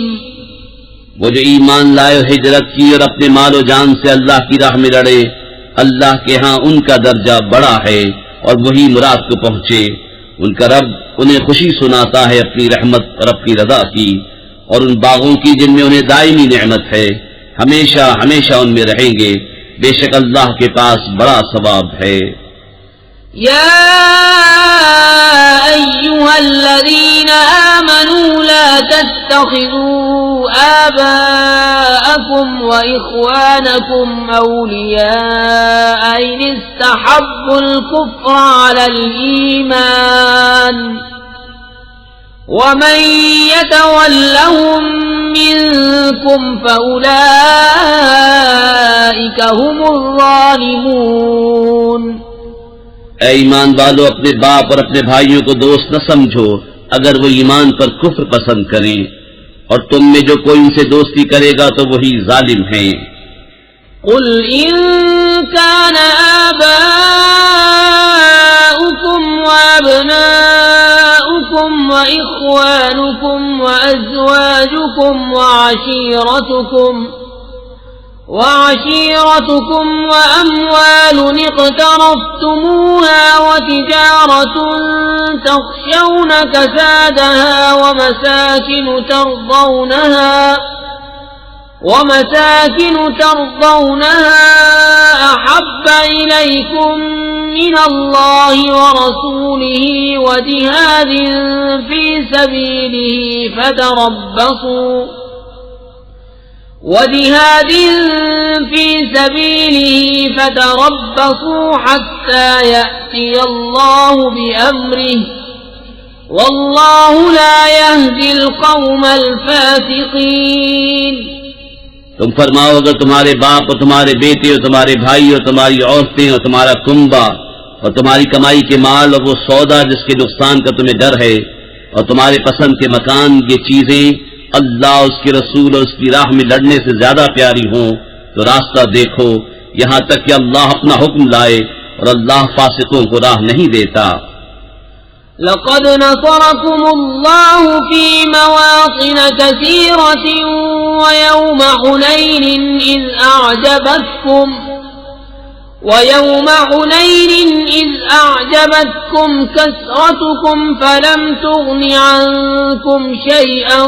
وہ جو ایمان لائے اور ہجرت کی اور اپنے مال و جان سے اللہ کی راہ میں لڑے، اللہ کے ہاں ان کا درجہ بڑا ہے اور وہی مراد کو پہنچے۔ ان کا رب انہیں خوشی سناتا ہے اپنی رحمت اور اپنی رضا کی، اور ان باغوں کی جن میں انہیں دائمی نعمت ہے، ہمیشہ ہمیشہ ان میں رہیں گے، بے شک اللہ کے پاس بڑا ثواب ہے۔ يا أيها الذين آمنوا لا تتخذوا آباءكم وإخوانكم أولياء إن استحبوا الكفر على الإيمان ومن يتولهم منكم فأولئك هم الظالمون۔ اے ایمان والو، اپنے باپ اور اپنے بھائیوں کو دوست نہ سمجھو اگر وہ ایمان پر کفر پسند کریں، اور تم میں جو کوئی ان سے دوستی کرے گا تو وہی ظالم ہیں۔ قل إن كان آباؤكم وأبناؤكم وإخوانكم وأزواجكم وعشيرتكم وأموال اقترفتموها وتجارة تخشون كسادها ومساكن ترضونها أحب إليكم من الله ورسوله وجهاد في سبيله فتربصوا حتى يأتي الله بأمره والله لا يهدي القوم الفاسقين۔ تم فرماؤ، اگر تمہارے باپ اور تمہارے بیٹے اور تمہارے بھائی اور تمہاری عورتیں اور تمہارا کنبہ اور تمہاری کمائی کے مال اور وہ سودا جس کے نقصان کا تمہیں ڈر ہے اور تمہارے پسند کے مکان، یہ چیزیں اللہ اس کے رسول اور اس کی راہ میں لڑنے سے زیادہ پیاری ہوں تو راستہ دیکھو یہاں تک کہ اللہ اپنا حکم لائے، اور اللہ فاسقوں کو راہ نہیں دیتا۔ لقد نصركم الله في مواطن كثيرة ويوم حنين إذ أعجبتكم كثرتكم فلم تغن عنكم شيئا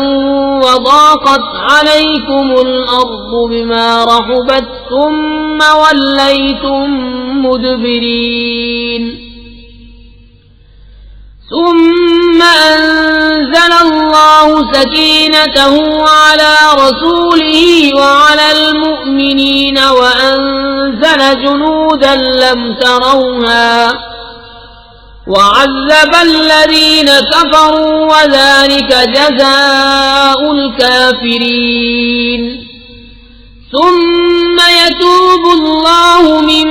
وضاقت عليكم الأرض بما رحبت ثم وليتم مدبرين ثم أنزل الله سكينته على رسوله وعلى المؤمنين وأنزل جنودا لم تروها وعذب الذين كفروا وذلك جزاء الكافرين ثم يتوب الله من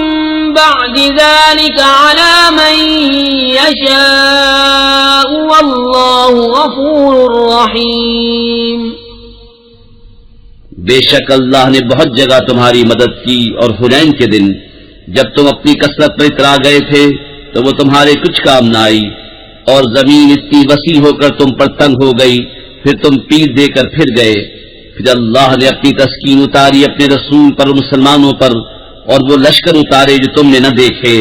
بعد ذلك على من يشاء والله غفور رحيم۔ بے شک اللہ نے بہت جگہ تمہاری مدد کی، اور حنین کے دن جب تم اپنی کثرت پر اترا گئے تھے تو وہ تمہارے کچھ کام نہ آئی، اور زمین اتنی وسیع ہو کر تم پر تنگ ہو گئی، پھر تم پیٹ دے کر پھر گئے. پھر اللہ نے اپنی تسکین اتاری اپنے رسول پر اور مسلمانوں پر، اور وہ لشکر اتارے جو تم نے نہ دیکھے،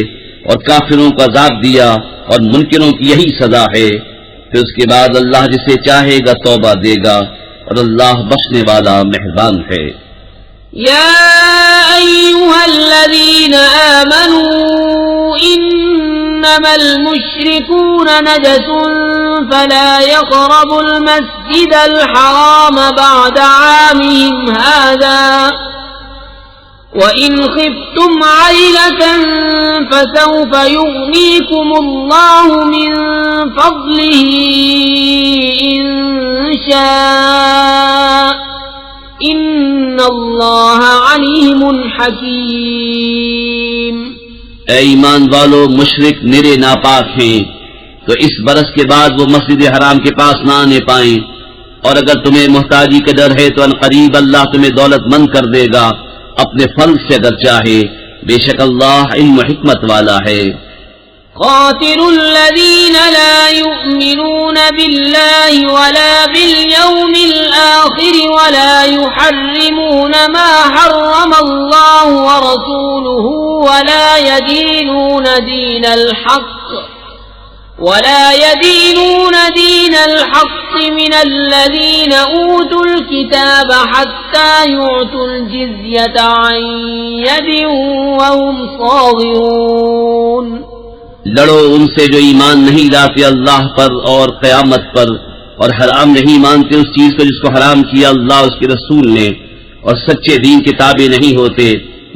اور کافروں کو عذاب دیا، اور منکروں کی یہی سزا ہے. پھر اس کے بعد اللہ جسے چاہے گا توبہ دے گا، اور اللہ بخشنے والا مہربان ہے. يا أيها الذين آمنوا إنما المشركون نجس فلا يقربوا المسجد الحرام بعد عامهم هذا وإن خفتم عيلة فسوف يغنيكم الله من فضله إن شاء ان اللہ علیم حکیم. اے ایمان والو، مشرک نرے ناپاک ہیں تو اس برس کے بعد وہ مسجد حرام کے پاس نہ آنے پائیں، اور اگر تمہیں محتاجی کا ڈر ہے تو عنقریب اللہ تمہیں دولت مند کر دے گا اپنے فضل سے اگر چاہے، بے شک اللہ علم و حکمت والا ہے. قاتلوا الذين لا يؤمنون بالله ولا باليوم الآخر ولا يحرمون ما حرم الله ورسوله ولا يدينون دين الحق من الذين أوتوا الكتاب حتى يعطوا الجزية عن يد وهم صاغرون. لڑو ان سے جو ایمان نہیں لاتے اللہ پر اور قیامت پر، اور حرام نہیں مانتے اس چیز کو جس کو حرام کیا اللہ اس کے رسول نے، اور سچے دین کے تابع نہیں ہوتے،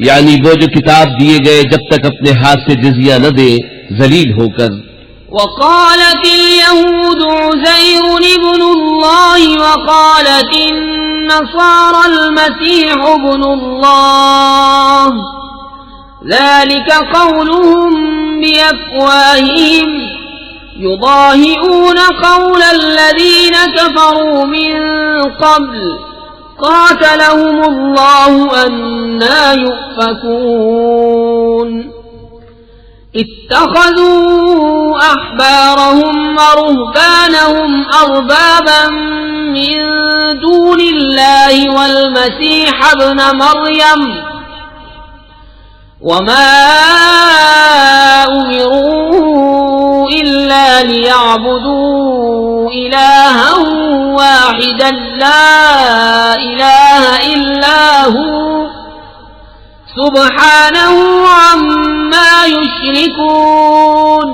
یعنی وہ جو کتاب دیے گئے جب تک اپنے ہاتھ سے جزیہ نہ دے ذلیل ہو کر. وقالت اليهود عزير ابن الله وقالت النصارى المسيح ابن الله ذلك قولهم بأفواههم يضاهئون قول الذين كفروا من قبل قاتلهم الله أنى يؤفكون. اتخذوا أحبارهم ورهبانهم أربابا من دون الله والمسيح ابن مريم وما أمروا إلا ليعبدوا إلها واحدا لا إله إلا هو سبحانه عما يشركون.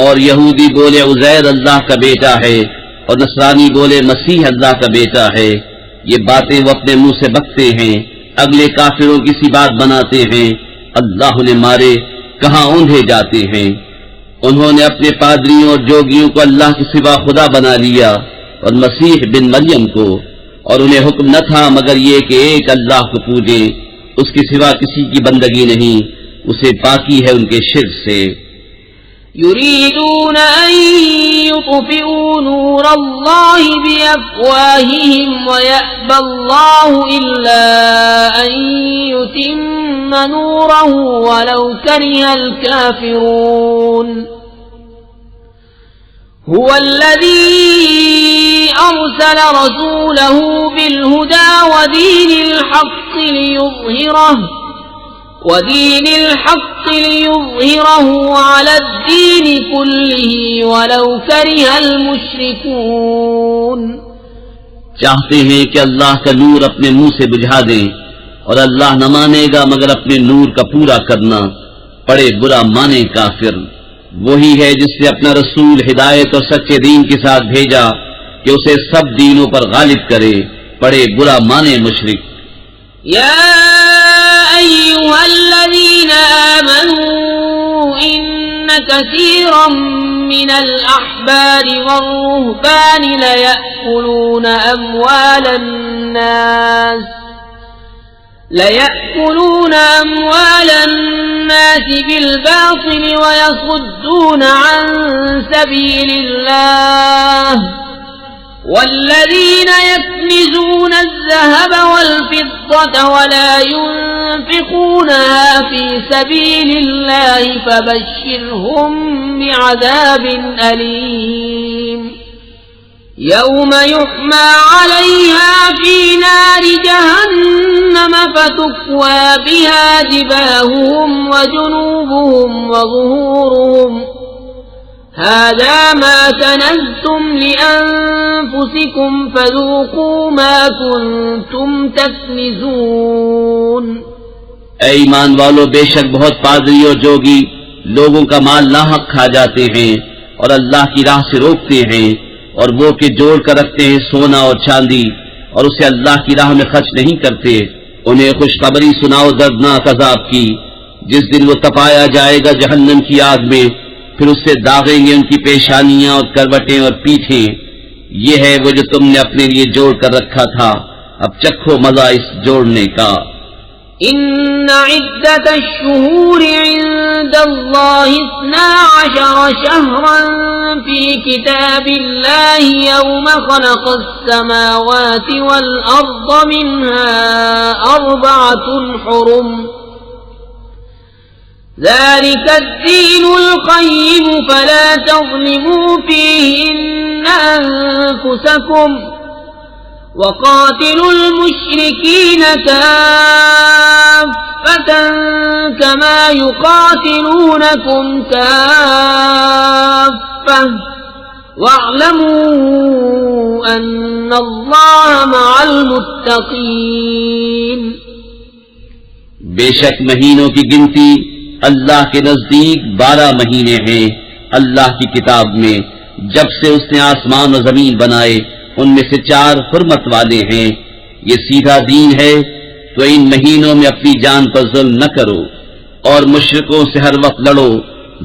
اور یہودی بولے عزیر اللہ کا بیٹا ہے، اور نصرانی بولے مسیح اللہ کا بیٹا ہے. یہ باتیں وہ اپنے منہ سے بکتے ہیں، اگلے کافروں کی سی بات بناتے ہیں. اللہ نے مارے، کہاں اوندھے جاتے ہیں. انہوں نے اپنے پادریوں اور جوگیوں کو اللہ کے سوا خدا بنا لیا، اور مسیح بن مریم کو، اور انہیں حکم نہ تھا مگر یہ کہ ایک اللہ کو پوجیں، اس کے سوا کسی کی بندگی نہیں، اسے پاکی ہے ان کے شرک سے. يريدون أن يطفئوا نور الله بأفواههم ويأبى الله إلا أن يتم نوره ولو كره الكافرون. هو الذي أرسل رسوله بالهدى ودين الحق ليظهره على الدين كله ولو كره المشركون. چاہتے ہیں کہ اللہ کا نور اپنے منہ سے بجھا دیں، اور اللہ نہ مانے گا مگر اپنے نور کا پورا کرنا، پڑے برا مانے کافر. وہی ہے جس نے اپنا رسول ہدایت اور سچے دین کے ساتھ بھیجا کہ اسے سب دینوں پر غالب کرے، پڑے برا مانے مشرک. يا أيها الذين آمنوا إن كثيرا من الأحبار والرهبان ليأكلون أموال الناس بالباطل ويصدون عن سبيل الله والذين يكنزون الذهب والفضة ولا ينفقون ينفقونها في سبيل الله فبشرهم بعذاب أليم يوم يحمى عليها في نار جهنم فتكوى بها جباههم وجنوبهم وظهورهم هذا ما كنزتم لأنفسكم فذوقوا ما كنتم تكنزون. اے ایمان والو، بے شک بہت پادری اور جوگی لوگوں کا مال ناحق کھا جاتے ہیں اور اللہ کی راہ سے روکتے ہیں، اور وہ کہ جوڑ کر رکھتے ہیں سونا اور چاندی اور اسے اللہ کی راہ میں خرچ نہیں کرتے، انہیں خوشخبری سناؤ دردناک عذاب کی، جس دن وہ تپایا جائے گا جہنم کی آگ میں، پھر اس سے داغیں گے ان کی پیشانیاں اور کروٹیں اور پیٹھیں، یہ ہے وہ جو تم نے اپنے لیے جوڑ کر رکھا تھا، اب چکھو مزہ اس جوڑنے کا۔ ان عدت الشہور عند اللہ 12 شہرا فی کتاب اللہ یوم خلق السماوات والارض منها 4 حرم ذلك الدين القيم فلا تظلموا فيهن أنفسكم وقاتلوا المشركين كافة كما يقاتلونكم كافة واعلموا أن الله مع المتقين۔ بے شک مہینوں کی گنتی اللہ کے نزدیک 12 مہینے ہیں اللہ کی کتاب میں، جب سے اس نے آسمان و زمین بنائے ان میں سے 4 حرمت والے ہیں، یہ سیدھا دین ہے، تو ان مہینوں میں اپنی جان پر ظلم نہ کرو اور مشرکوں سے ہر وقت لڑو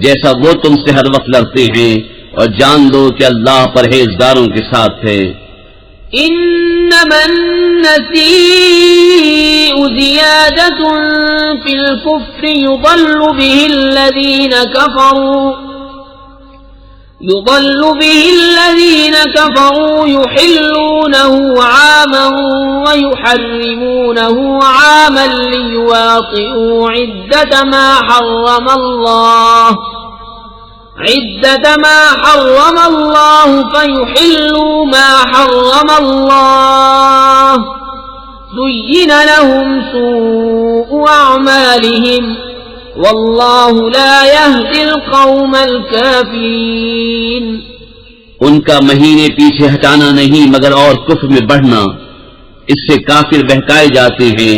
جیسا وہ تم سے ہر وقت لڑتے ہیں، اور جان لو کہ اللہ پرہیزگاروں کے ساتھ ہے۔ انما النسيء زيادة في الكفر يضل به الذين كفروا يحلونه عاما ويحرمونه عاما ليواطئوا عدة ما حرم الله فيحلوا ما حرم الله زين لهم سوء أعمالهم والله لا يهدي القوم الكافرين۔ ان کا مہینے پیچھے ہٹانا نہیں مگر اور کفر میں بڑھنا، اس سے کافر بہکائے جاتے ہیں،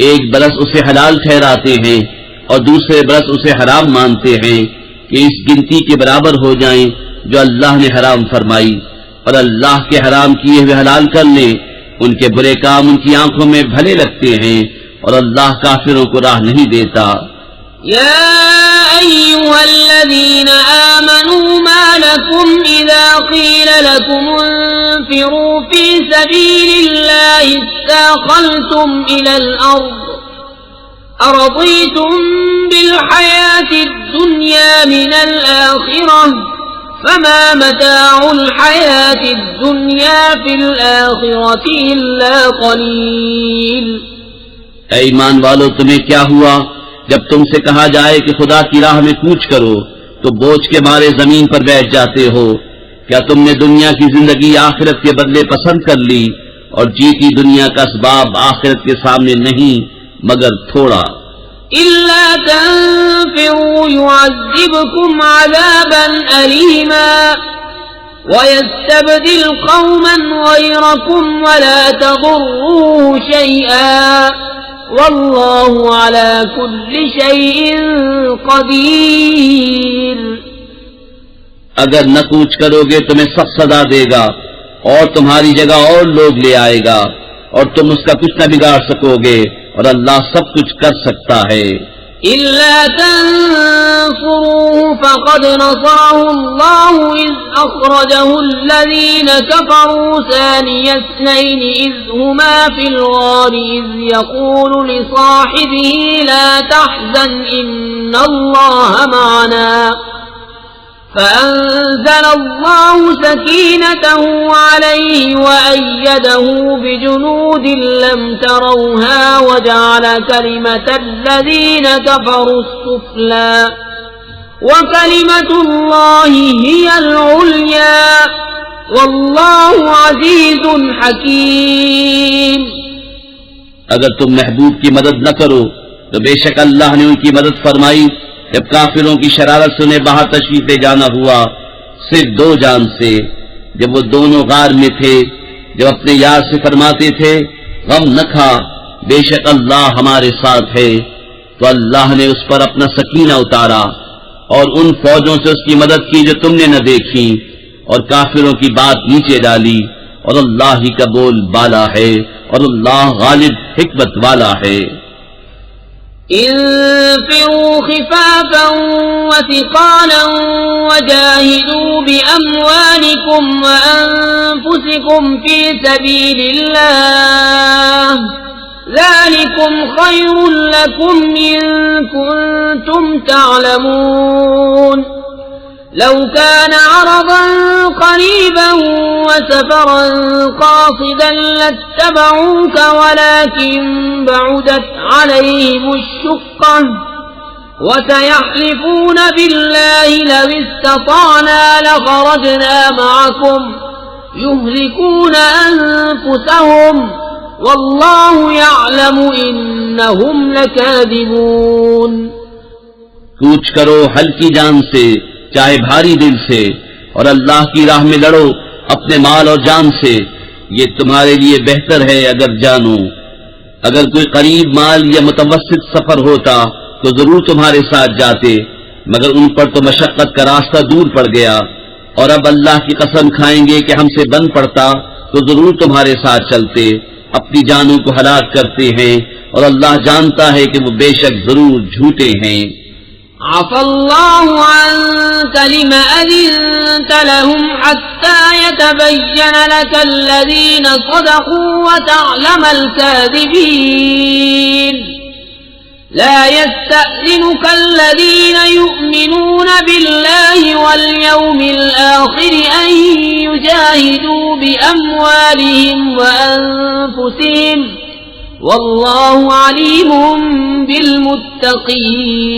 ایک برس اسے حلال ٹھہراتے ہیں اور دوسرے برس اسے حرام مانتے ہیں کہ اس گنتی کے برابر ہو جائیں جو اللہ نے حرام فرمائی، اور اللہ کے حرام کیے ہوئے حلال کر لیں، ان کے برے کام ان کی آنکھوں میں بھلے لگتے ہیں اور اللہ کافروں کو راہ نہیں دیتا۔ يا أيها الذين آمنوا ما لكم إذا قيل لكم انفروا في سبيل الله استاقلتم إلى الأرض أرضيتم بالحياة الدنيا من الآخرة فما متاع الحياة الدنيا في الآخرة إلا قليل۔ اے ایمان والو، تمہیں کیا ہوا جب تم سے کہا جائے کہ خدا کی راہ میں کوچ کرو تو بوجھ کے مارے زمین پر بیٹھ جاتے ہو؟ کیا تم نے دنیا کی زندگی آخرت کے بدلے پسند کر لی، اور جیتی دنیا کا اسباب آخرت کے سامنے نہیں مگر تھوڑا۔ إلا تنفروا يعذبكم عذابا أليما ويستبدل قوما غيركم ولا تضروه شيئا والله على كل شيء قدير۔ اگر نہ کوچ کرو گے تمہیں سخت سزا دے گا اور تمہاری جگہ اور لوگ لے آئے گا، اور تم اس کا کچھ نہ بگاڑ سکو گے، اور اللہ سب کچھ کر سکتا ہے۔ إلا تنصروه فقد نصره الله إذ أخرجه الذين كفروا ثاني اثنين إذ هما في الغار إذ يقول لصاحبه لا تحزن إن الله معنا فأنزل الله سكينته عليه وأيده بجنود لم تروها وجعل كلمة الذين كفروا السفلى وكلمة الله هي العليا والله عزيز حكيم. اگر تم محبوب کی مدد نہ کرو تو بے شک اللہ نے ان کی مدد فرمائی جب کافروں کی شرارت سے انہیں باہر تشریف لے جانا ہوا صرف 2 جان سے، جب وہ دونوں غار میں تھے، جب اپنے یار سے فرماتے تھے غم نہ کھا بے شک اللہ ہمارے ساتھ ہے، تو اللہ نے اس پر اپنا سکینہ اتارا اور ان فوجوں سے اس کی مدد کی جو تم نے نہ دیکھی، اور کافروں کی بات نیچے ڈالی، اور اللہ ہی کا بول بالا ہے اور اللہ غالب حکمت والا ہے. انفروا خفافا وثقالا وجاهدوا بأموالكم وأنفسكم في سبيل الله ذلكم خير لكم إن كنتم تعلمون. لو كان عرضا قريبا وسفرا قاصدا لاتبعوك ولكن بعدت عليهم الشقة وسيحلفون بالله لو استطعنا لخرجنا معكم يهلكون أنفسهم والله يعلم إنهم لكاذبون. کوچ کرو ہلکی جان سے چاہے بھاری دل سے، اور اللہ کی راہ میں لڑو اپنے مال اور جان سے، یہ تمہارے لیے بہتر ہے اگر جانو. اگر کوئی قریب مال یا متوسط سفر ہوتا تو ضرور تمہارے ساتھ جاتے، مگر ان پر تو مشقت کا راستہ دور پڑ گیا، اور اب اللہ کی قسم کھائیں گے کہ ہم سے بن پڑتا تو ضرور تمہارے ساتھ چلتے. اپنی جانوں کو ہلاک کرتے ہیں اور اللہ جانتا ہے کہ وہ بے شک ضرور جھوٹے ہیں. عفى الله عنك لم أذنت لهم حتى يتبين لك الذين صدقوا وتعلم الكاذبين. لا يستأذنك الذين يؤمنون بالله واليوم الآخر أن يجاهدوا بأموالهم وأنفسهم واللہ علیم بالمتقین.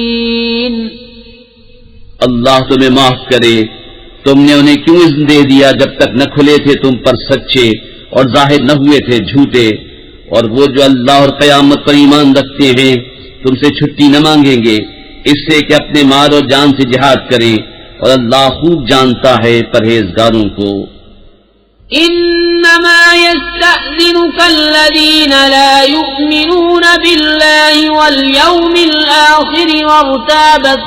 اللہ تمہیں معاف کرے، تم نے انہیں کیوں اذن دے دیا جب تک نہ کھلے تھے تم پر سچے اور ظاہر نہ ہوئے تھے جھوٹے. اور وہ جو اللہ اور قیامت پر ایمان رکھتے ہیں تم سے چھٹی نہ مانگیں گے اس سے کہ اپنے مال اور جان سے جہاد کریں، اور اللہ خوب جانتا ہے پرہیزگاروں کو. انما يستأذنك الذين لا يؤمنون بالله واليوم الآخر وارتابت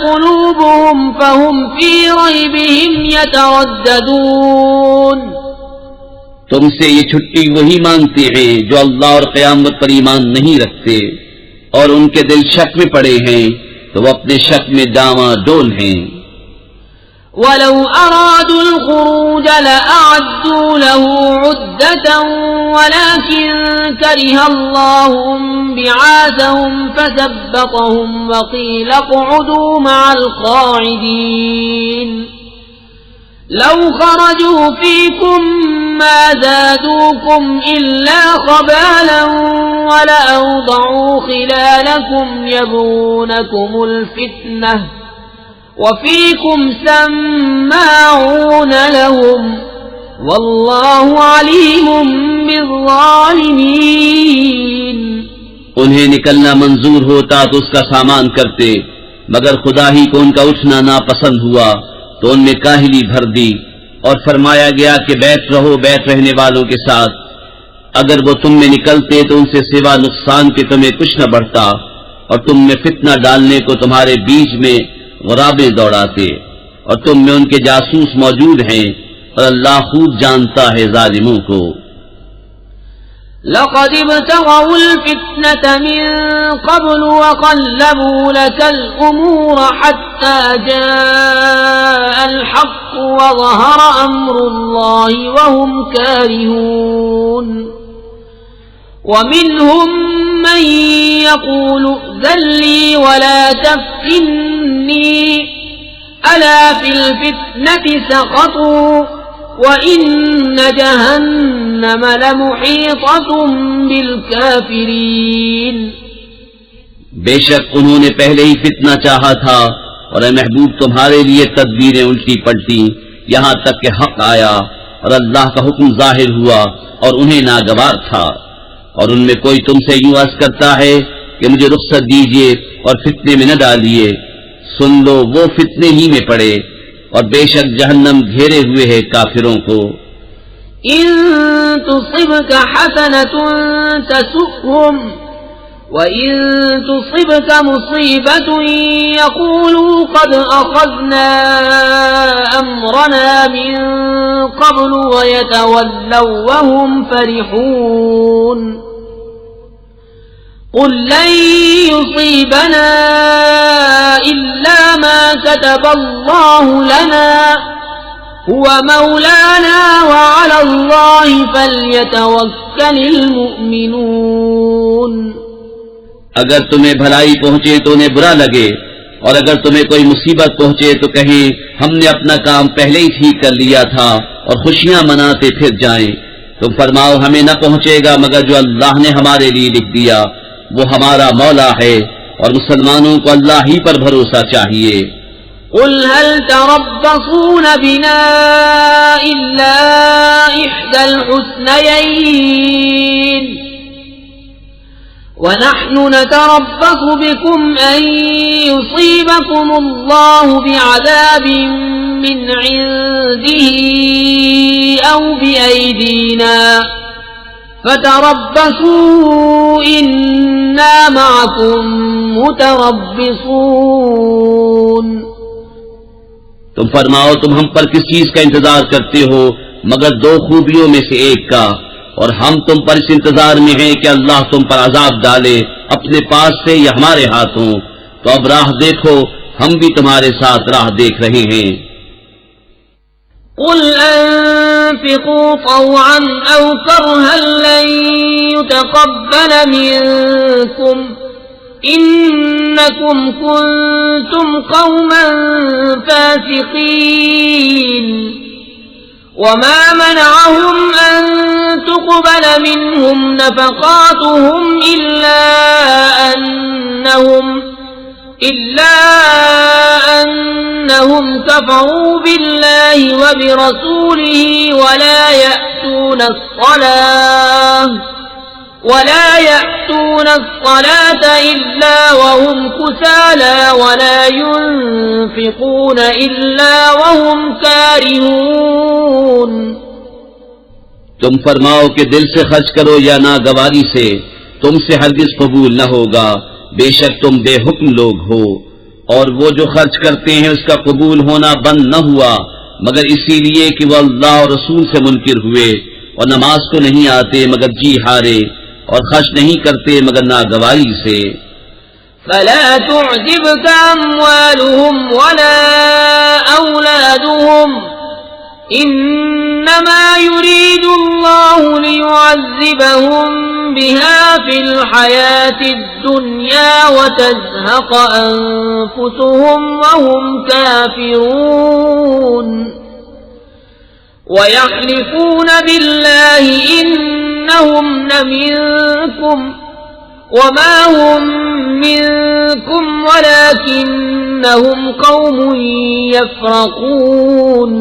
قلوبهم فهم في ريبهم يترددون. تم سے یہ چھٹی وہی مانگتے ہیں جو اللہ اور قیامت پر ایمان نہیں رکھتے، اور ان کے دل شک میں پڑے ہیں تو وہ اپنے شک میں ڈاواں ڈول ہیں. ولو أرادوا الخروج لأعدوا له عدة ولكن كره الله بعاثهم فثبطهم وقيل اقعدوا مع القاعدين. لو خرجوا فيكم ما زادوكم إلا خبالا ولأوضعوا خلالكم يبغونكم الفتنة وفيكم سماعون لهم والله عليم بالظالمين. انہیں نکلنا منظور ہوتا تو اس کا سامان کرتے، مگر خدا ہی کو ان کا اٹھنا ناپسند ہوا تو ان میں کاہلی بھر دی، اور فرمایا گیا کہ بیٹھ رہو بیٹھ رہنے والوں کے ساتھ. اگر وہ تم میں نکلتے تو ان سے سوا نقصان کے تمہیں کچھ نہ بڑھتا، اور تم میں فتنہ ڈالنے کو تمہارے بیچ میں غرابیں دوڑاتے، اور تم میں ان کے جاسوس موجود ہیں، اور اللہ خوب جانتا ہے ظالموں کو. لقد ابتغوا الفتنة من قبل وقلبوا لك الأمور حتى جاء الحق وظهر أمر الله وهم كارهون. ومنهم من يقول ائذن لي ولا تفتني ألا في الفتنة سقطوا وإن جهنم لمحيطة بالكافرين. بے شک انہوں نے پہلے ہی فتنہ چاہا تھا اور اے محبوب تمہارے لیے تدبیریں الٹی پلٹی یہاں تک کہ حق آیا اور اللہ کا حکم ظاہر ہوا اور انہیں ناگوار تھا. اور ان میں کوئی تم سے یوں عرض کرتا ہے کہ مجھے رخصت دیجیے اور فتنے میں نہ ڈالیے، سن لو وہ فتنے ہی میں پڑے اور بے شک جہنم گھیرے ہوئے ہے کافروں کو. ان تصبك حسنة تسؤهم وإن تصبك مصيبة يقولوا قد أخذنا أمرنا من قبل ويتولوا وهم فرحون. قل لن يصيبنا إلا ما كتب الله لنا هو مولانا وعلى الله فليتوكل المؤمنون. اگر تمہیں بھلائی پہنچے تو انہیں برا لگے اور اگر تمہیں کوئی مصیبت پہنچے تو کہیں ہم نے اپنا کام پہلے ہی ٹھیک کر لیا تھا اور خوشیاں مناتے پھر جائیں. تم فرماؤ ہمیں نہ پہنچے گا مگر جو اللہ نے ہمارے لیے لکھ دیا، وہ ہمارا مولا ہے اور مسلمانوں کو اللہ ہی پر بھروسہ چاہیے. قل هل تربصون بنا إلا إحدى الحسنيين ونحن نتربص بكم أن يصيبكم الله بعذاب من عنده أو بأيدينا فتربصوا إنا معكم متربصون. تم فرماؤ تم ہم پر کس چیز کا انتظار کرتے ہو مگر دو خوبیوں میں سے ایک کا، اور ہم تم پر اس انتظار میں ہیں کہ اللہ تم پر عذاب ڈالے اپنے پاس سے یا ہمارے ہاتھوں. تو اب راہ دیکھو ہم بھی تمہارے ساتھ راہ دیکھ رہے ہیں. قل انفقوا طوعا او كرها لن يتقبل منكم انكم كنتم قوما فاسقين. وما منعهم ان تقبل منهم نفقاتهم الا انهم كفروا بالله وبرسوله ولا يأتون الصلاة إلا وهم كسالى ولا ينفقون إلا وهم كارهون. تم فرماؤ کہ دل سے خرچ کرو یا ناگواری سے، تم سے ہرگز قبول نہ ہوگا، بے شک تم بے حکم لوگ ہو. اور وہ جو خرچ کرتے ہیں اس کا قبول ہونا بند نہ ہوا مگر اسی لیے کہ وہ اللہ اور رسول سے منکر ہوئے، اور نماز کو نہیں آتے مگر جی ہارے، اور خرچ نہیں کرتے مگر ناگواری سے. فلا تعجبك أموالهم ولا أولادهم إنما يريد الله ليعذبهم بها في الحياة الدنيا وتزهق أنفسهم وهم كافرون. ويحلفون بالله إنهم لمنكم وما هم منكم ولكنهم قوم يفرقون.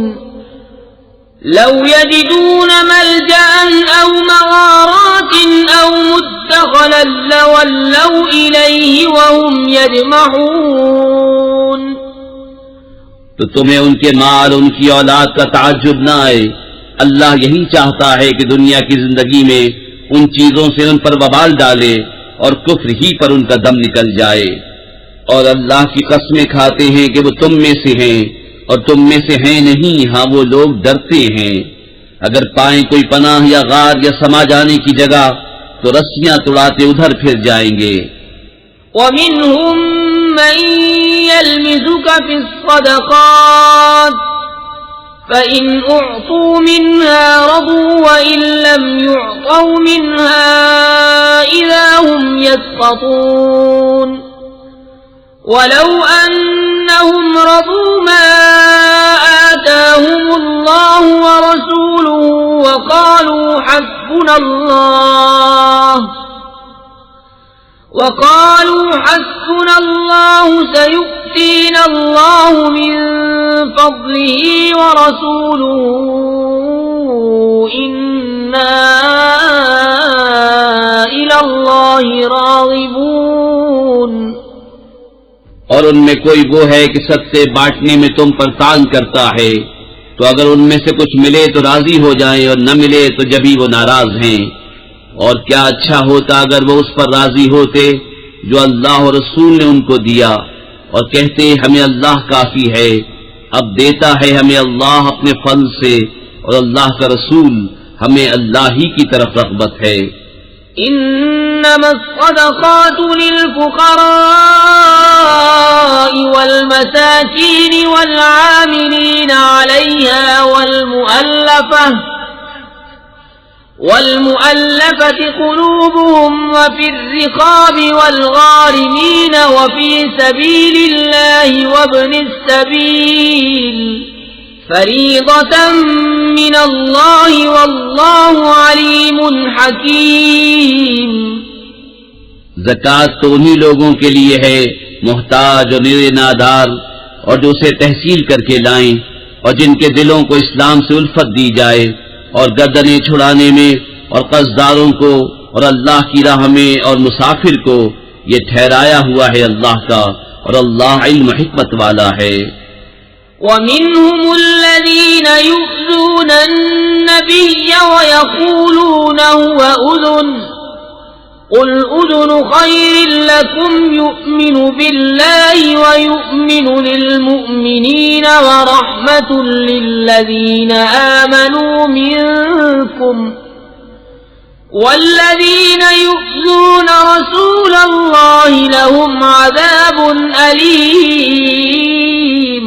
لو يجدون ملجأ أو مغارات أو مدخلا لولوا إليه وهم يجمعون. تو تمہیں ان کے مال ان کی اولاد کا تعجب نہ آئے. اللہ یہی چاہتا ہے کہ دنیا کی زندگی میں ان چیزوں سے ان پر وبال ڈالے اور کفر ہی پر ان کا دم نکل جائے. اور اللہ کی قسمیں کھاتے ہیں کہ وہ تم میں سے ہیں اور تم میں سے ہیں نہیں، ہاں وہ لوگ ڈرتے ہیں. اگر پائیں کوئی پناہ یا غار یا سما جانے کی جگہ تو رسیاں توڑاتے ادھر پھر جائیں گے. وَمِنْهُمْ مَنْ يَلْمِزُكَ فِي الصَّدَقَاتِ فَإِنْ أُعْطُوا مِنْهَا رَضُوا وَإِنْ لَمْ يُعْطَوْا مِنْهَا إِذَا هم يسقطون ولو أنهم رضوا ما آتاهم الله ورسوله وقالوا حسبنا الله سيؤتينا الله من فضله ورسوله إنا إلى الله راغبون. اور ان میں کوئی وہ ہے کہ صدقے بانٹنے میں تم پر تان کرتا ہے، تو اگر ان میں سے کچھ ملے تو راضی ہو جائیں اور نہ ملے تو جبھی وہ ناراض ہیں. اور کیا اچھا ہوتا اگر وہ اس پر راضی ہوتے جو اللہ اور رسول نے ان کو دیا، اور کہتے ہمیں اللہ کافی ہے. اب دیتا ہے ہمیں اللہ اپنے فضل سے، اور اللہ کا رسول ہمیں اللہ ہی کی طرف رغبت ہے. انما الصدقات للفقراء والمساكين والعاملين عليها والمؤلفة قلوبهم وفي الرقاب والغارمين وفي سبيل الله وابن السبيل فريضة من الله والله عليم حكيم. زکوٰۃ تو انہی لوگوں کے لیے ہے محتاج اور نرے نادار، اور جو اسے تحصیل کر کے لائیں، اور جن کے دلوں کو اسلام سے الفت دی جائے، اور گردنیں چھڑانے میں، اور قرضداروں کو، اور اللہ کی راہ میں، اور مسافر کو. یہ ٹھہرایا ہوا ہے اللہ کا، اور اللہ علم حکمت والا ہے. وَمِنْهُمُ الَّذِينَ يُؤْذُونَ النَّبِيَّ وَيَقُولُونَ هُوَ أُذُنٌ قُلْ أُذُنُ خَيْرٍ لَكُمْ يُؤْمِنُ بِاللَّهِ وَيُؤْمِنُ لِلْمُؤْمِنِينَ وَرَحْمَةٌ لِلَّذِينَ آمَنُوا مِنكُمْ وَالَّذِينَ يُؤْذُونَ رَسُولَ اللَّهِ لَهُمْ عَذَابٌ أَلِيمٌ.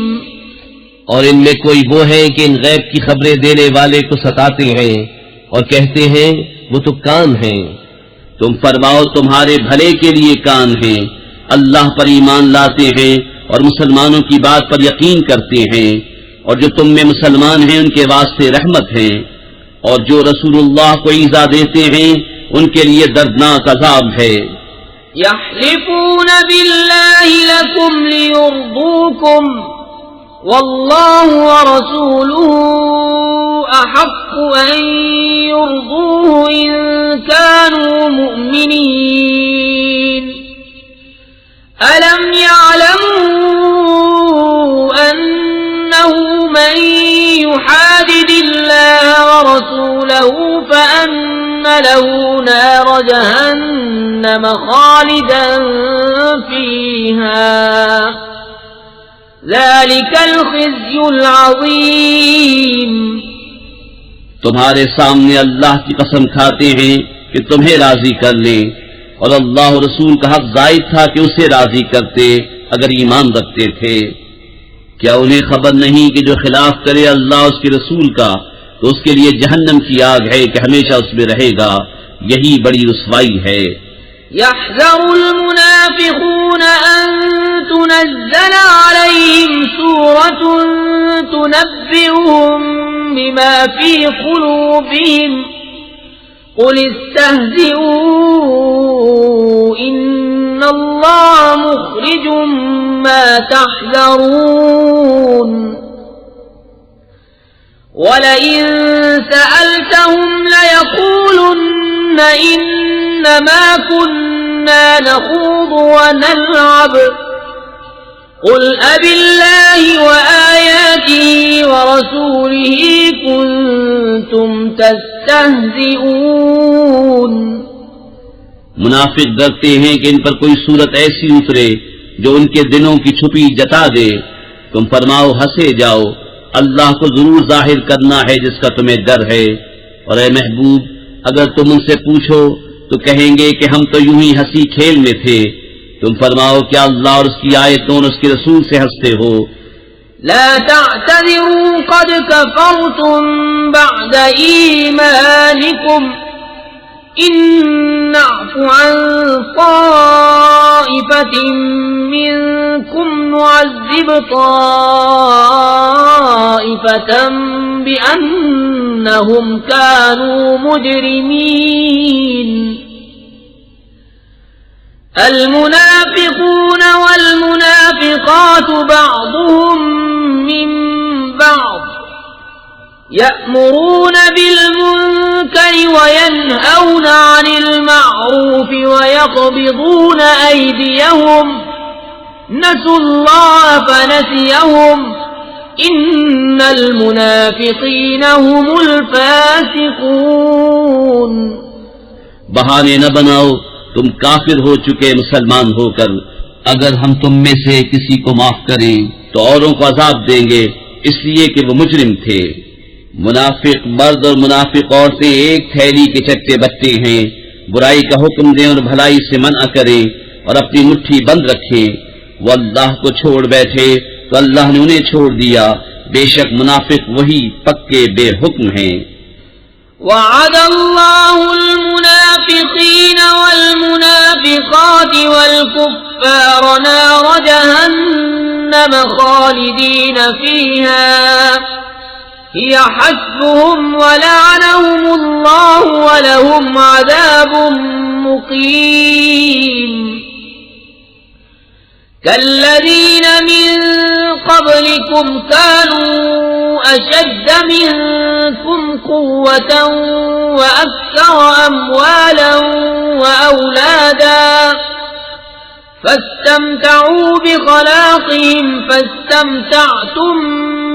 اور ان میں کوئی وہ ہے کہ ان غیب کی خبریں دینے والے کو ستاتے ہیں اور کہتے ہیں وہ تو کان ہیں. تم فرماؤ تمہارے بھلے کے لیے کان ہیں، اللہ پر ایمان لاتے ہیں اور مسلمانوں کی بات پر یقین کرتے ہیں، اور جو تم میں مسلمان ہیں ان کے واسطے رحمت ہیں، اور جو رسول اللہ کو ایذا دیتے ہیں ان کے لیے دردناک عذاب ہے. يحلفون بالله لكم ليرضوكم والله ورسوله أحق أن يرضوه إن كانوا مؤمنين. ألم يعلموا أنه من يحادد الله ورسوله فأن له نار جهنم خالدا فيها ذلك الخزي العظيم. تمہارے سامنے اللہ کی قسم کھاتے ہیں کہ تمہیں راضی کر لیں، اور اللہ و رسول کا حق زائد تھا کہ اسے راضی کرتے اگر ایمان رکھتے تھے. کیا انہیں خبر نہیں کہ جو خلاف کرے اللہ اس کے رسول کا تو اس کے لیے جہنم کی آگ ہے کہ ہمیشہ اس میں رہے گا، یہی بڑی رسوائی ہے. يحذر المنافقون أن تنزل عليهم سورة تنبئهم بما في قلوبهم قل استهزئوا إن الله مخرج ما تحذرون. ولئن سألتهم ليقولن إنما كنا نخوض ونلعب قل أبالله وآياته ورسوله كنتم تستهزئون. منافق ڈرتے ہیں کہ ان پر کوئی صورت ایسی اترے جو ان کے دلوں کی چھپی جتا دے. تم فرماؤ ہنسے جاؤ، اللہ کو ضرور ظاہر کرنا ہے جس کا تمہیں ڈر ہے. اور اے محبوب اگر تم ان سے پوچھو تو کہیں گے کہ ہم تو یوں ہی ہنسی کھیل میں تھے. تم فرماؤ کیا اللہ اور اس کی آیتوں اور اس کے رسول سے ہنستے ہو؟ لا تعتذروا قد كفرتم بعد إيمانكم إن نعف عن طائفة منكم نعذب طائفة بأنهم كانوا مجرمين المنافقون والمنافقات بعضهم من بعض يأمرون بالمنكر وينهون عن المعروف ويقبضون أيديهم نسوا الله فنسيهم إن المنافقين هم الفاسقون بہانے نہ بناؤ، تم کافر ہو چکے مسلمان ہو کر۔ اگر ہم تم میں سے کسی کو معاف کریں تو اوروں کو عذاب دیں گے اس لیے کہ وہ مجرم تھے۔ منافق مرد اور منافق عورتیں ایک تھیلی کے چٹے بٹے ہیں، برائی کا حکم دیں اور بھلائی سے منع کریں اور اپنی مٹھی بند رکھیں۔ وہ اللہ کو چھوڑ بیٹھے تو اللہ نے انہیں چھوڑ دیا، بے شک منافق وہی پکے بے حکم ہیں۔ وعد الله المنافقين والمنافقات والكفار نار جهنم خالدين فيها هي حسبهم ولعنهم الله ولهم عذاب مقيم كالذين من قبلكم كانوا أشد منكم قوة وأكثر أموالا وأولادا فاستمتعوا بخلاقهم فاستمتعتم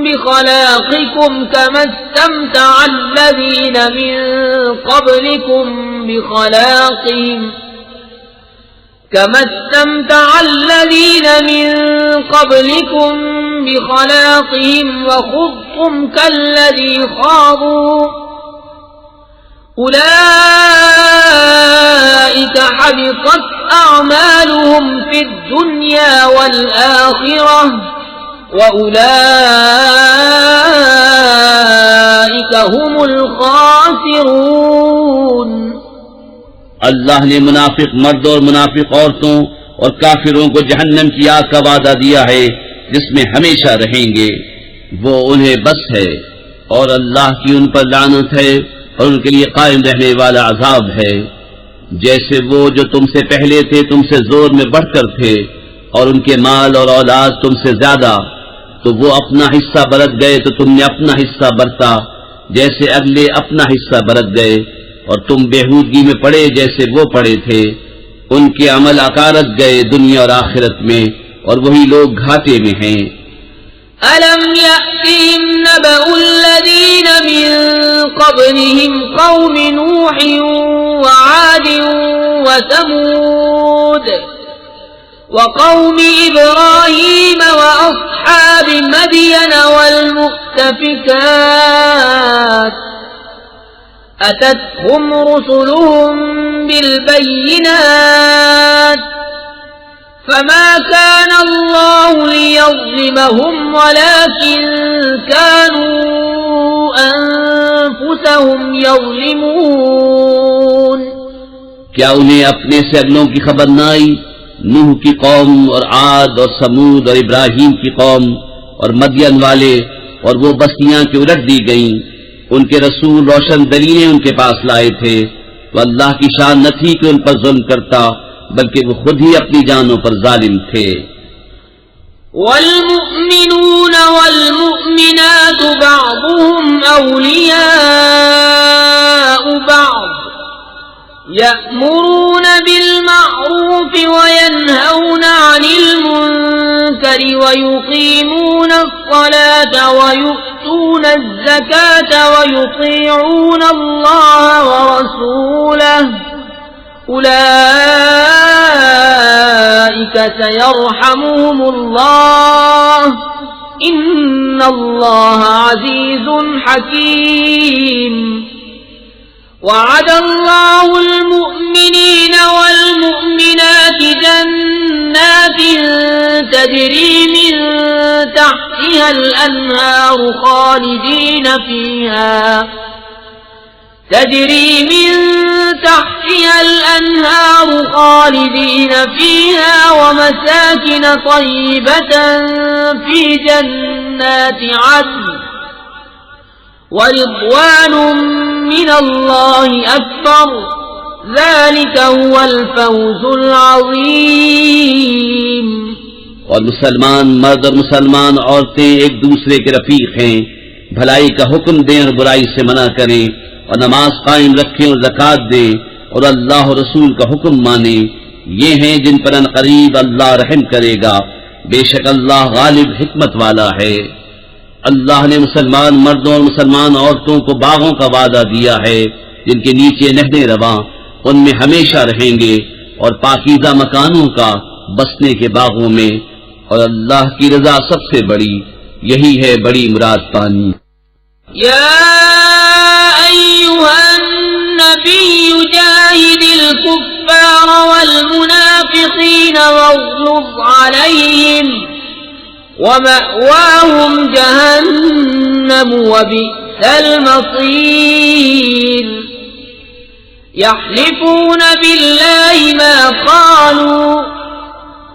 بخلاقكم كما استمتع الذين من قبلكم بخلاقهم وخضتم كالذي خاضوا أولئك حبطت أعمالهم في الدنيا والآخرة وأولئك هم الخاسرون۔ اللہ نے منافق مرد اور منافق عورتوں اور کافروں کو جہنم کی آگ کا وعدہ دیا ہے جس میں ہمیشہ رہیں گے، وہ انہیں بس ہے اور اللہ کی ان پر لعنت ہے اور ان کے لیے قائم رہنے والا عذاب ہے۔ جیسے وہ جو تم سے پہلے تھے تم سے زور میں بڑھ کر تھے اور ان کے مال اور اولاد تم سے زیادہ، تو وہ اپنا حصہ برت گئے تو تم نے اپنا حصہ برتا، جیسے اگلے اپنا حصہ برت گئے اور تم بےہودگی میں پڑے جیسے وہ پڑے تھے۔ ان کے عمل اکارت گئے دنیا اور آخرت میں اور وہی لوگ گھاٹے میں ہیں۔ أَلَمْ يَأْتِهِمْ نَبَأُ الَّذِينَ مِنْ قَبْلِهِمْ قَوْمِ نُوحٍ وَعَادٍ وَثَمُودَ وَقَوْمِ إِبْرَاهِيمَ وَأَصْحَابِ مَدْيَنَ وَالْمُؤْتَفِكَاتِ أَتَتْهُمْ رُسُلُهُم بِالْبَيِّنَاتِ فما كان الله ليظلمهم ولكن كانوا أنفسهم يظلمون۔ کیا انہیں اپنے سے اگلوں کی خبر نہ آئی؟ نوح کی قوم اور عاد اور سمود اور ابراہیم کی قوم اور مدین والے اور وہ بستیاں کی الٹ دی گئیں، ان کے رسول روشن دلیلیں ان کے پاس لائے تھے، تو اللہ کی شان نہ تھی کہ ان پر ظلم کرتا بلکہ وہ خود ہی اپنی جانوں پر ظالم تھے۔ والمؤمنون والمؤمنات بعضهم أولياء بعض يأمرون بالمعروف وينهون عن المنكر ويقيمون الصلاة ويؤتون الزكاة ويطيعون الله ورسوله أولئك سيرحمهم الله إن الله عزيز حكيم۔ وعد الله المؤمنين والمؤمنات جنات تجري من تحتها الأنهار خالدين فيها تجري من تحتها الأنهار خالدين فيها ومساكن طيبة في جنات عدن ورضوان من الله أكبر ذلك هو الفوز العظيم. اور مسلمان مرد اور مسلمان عورتیں ایک دوسرے کے رفیق ہیں، بھلائی کا حکم دیں اور برائی سے منع کریں، اور نماز قائم رکھیں اور زکوٰۃ دیں اور اللہ اور رسول کا حکم مانیں. یہ ہیں جن پر عنقریب اللہ رحم کرے گا، بے شک اللہ غالب حکمت والا ہے. اللہ نے مسلمان مردوں اور مسلمان عورتوں کو باغوں کا وعدہ دیا ہے جن کے نیچے نہریں رواں، ان میں ہمیشہ رہیں گے، اور پاکیزہ مکانوں کا بسنے کے باغوں میں، اور اللہ کی رضا سب سے بڑی، یہی ہے بڑی مراد پانی. یا ایھا النبی جاہد الکفار والمنافقین واغلظ علیہم ومأواہم جہنم وبئس المصیر. يحلفون بالله ما قالوا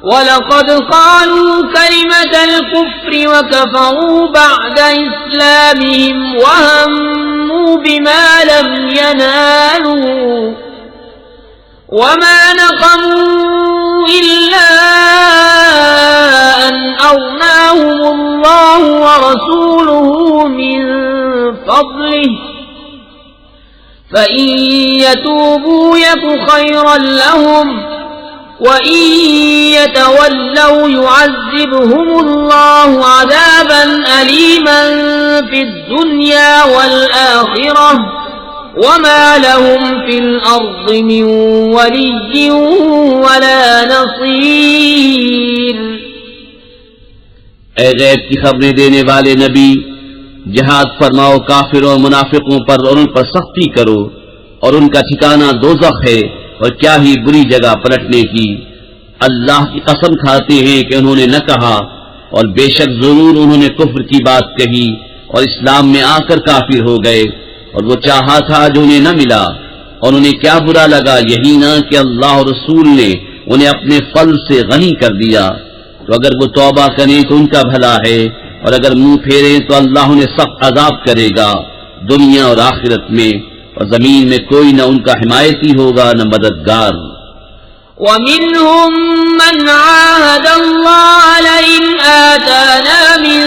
وَلَقَدْ قَالُوا كَلِمَةَ الْكُفْرِ وَكَفَرُوا بَعْدَ إِسْلَامِهِمْ وَهَمُّوا بِمَا لَمْ يَنَالُوا وَمَا نَقَمُوا إِلَّا أَنْ أَغْنَاهُمُ اللَّهُ وَرَسُولُهُ مِنْ فَضْلِهِ فَإِنْ يَتُوبُوا يَكُ خَيْرًا لَهُمْ وَإِن يَتَوَلَّوْا يُعَذِّبْهُمُ اللَّهُ عَذَابًا أَلِيمًا فِي الدُّنْيَا وَالْآخِرَةِ وَمَا لَهُمْ فِي الْأَرْضِ مِنْ وَلِيٍّ وَلَا نَصِيرٍ. اے غیب کی خبریں دینے والے نبی، جہاد فرماؤ کافروں اور منافقوں پر اور ان پر سختی کرو، اور ان کا ٹھکانہ دوزخ ہے، اور کیا ہی بری جگہ پلٹنے کی. اللہ کی قسم کھاتے ہیں کہ انہوں نے نہ کہا، اور بے شک ضرور انہوں نے کفر کی بات کہی اور اسلام میں آ کر کافر ہو گئے، اور وہ چاہا تھا جو انہیں نہ ملا، اور انہیں کیا برا لگا یہی نہ کہ اللہ اور رسول نے انہیں اپنے فضل سے غنی کر دیا. تو اگر وہ توبہ کریں تو ان کا بھلا ہے، اور اگر منہ پھیریں تو اللہ انہیں سخت عذاب کرے گا دنیا اور آخرت میں، اور زمین میں کوئی نہ ان کا حمایتی ہوگا نہ مددگار. وَمِنْهُمْ مَنْ عَاهَدَ اللَّهَ لَئِنْ آتَانَا مِنْ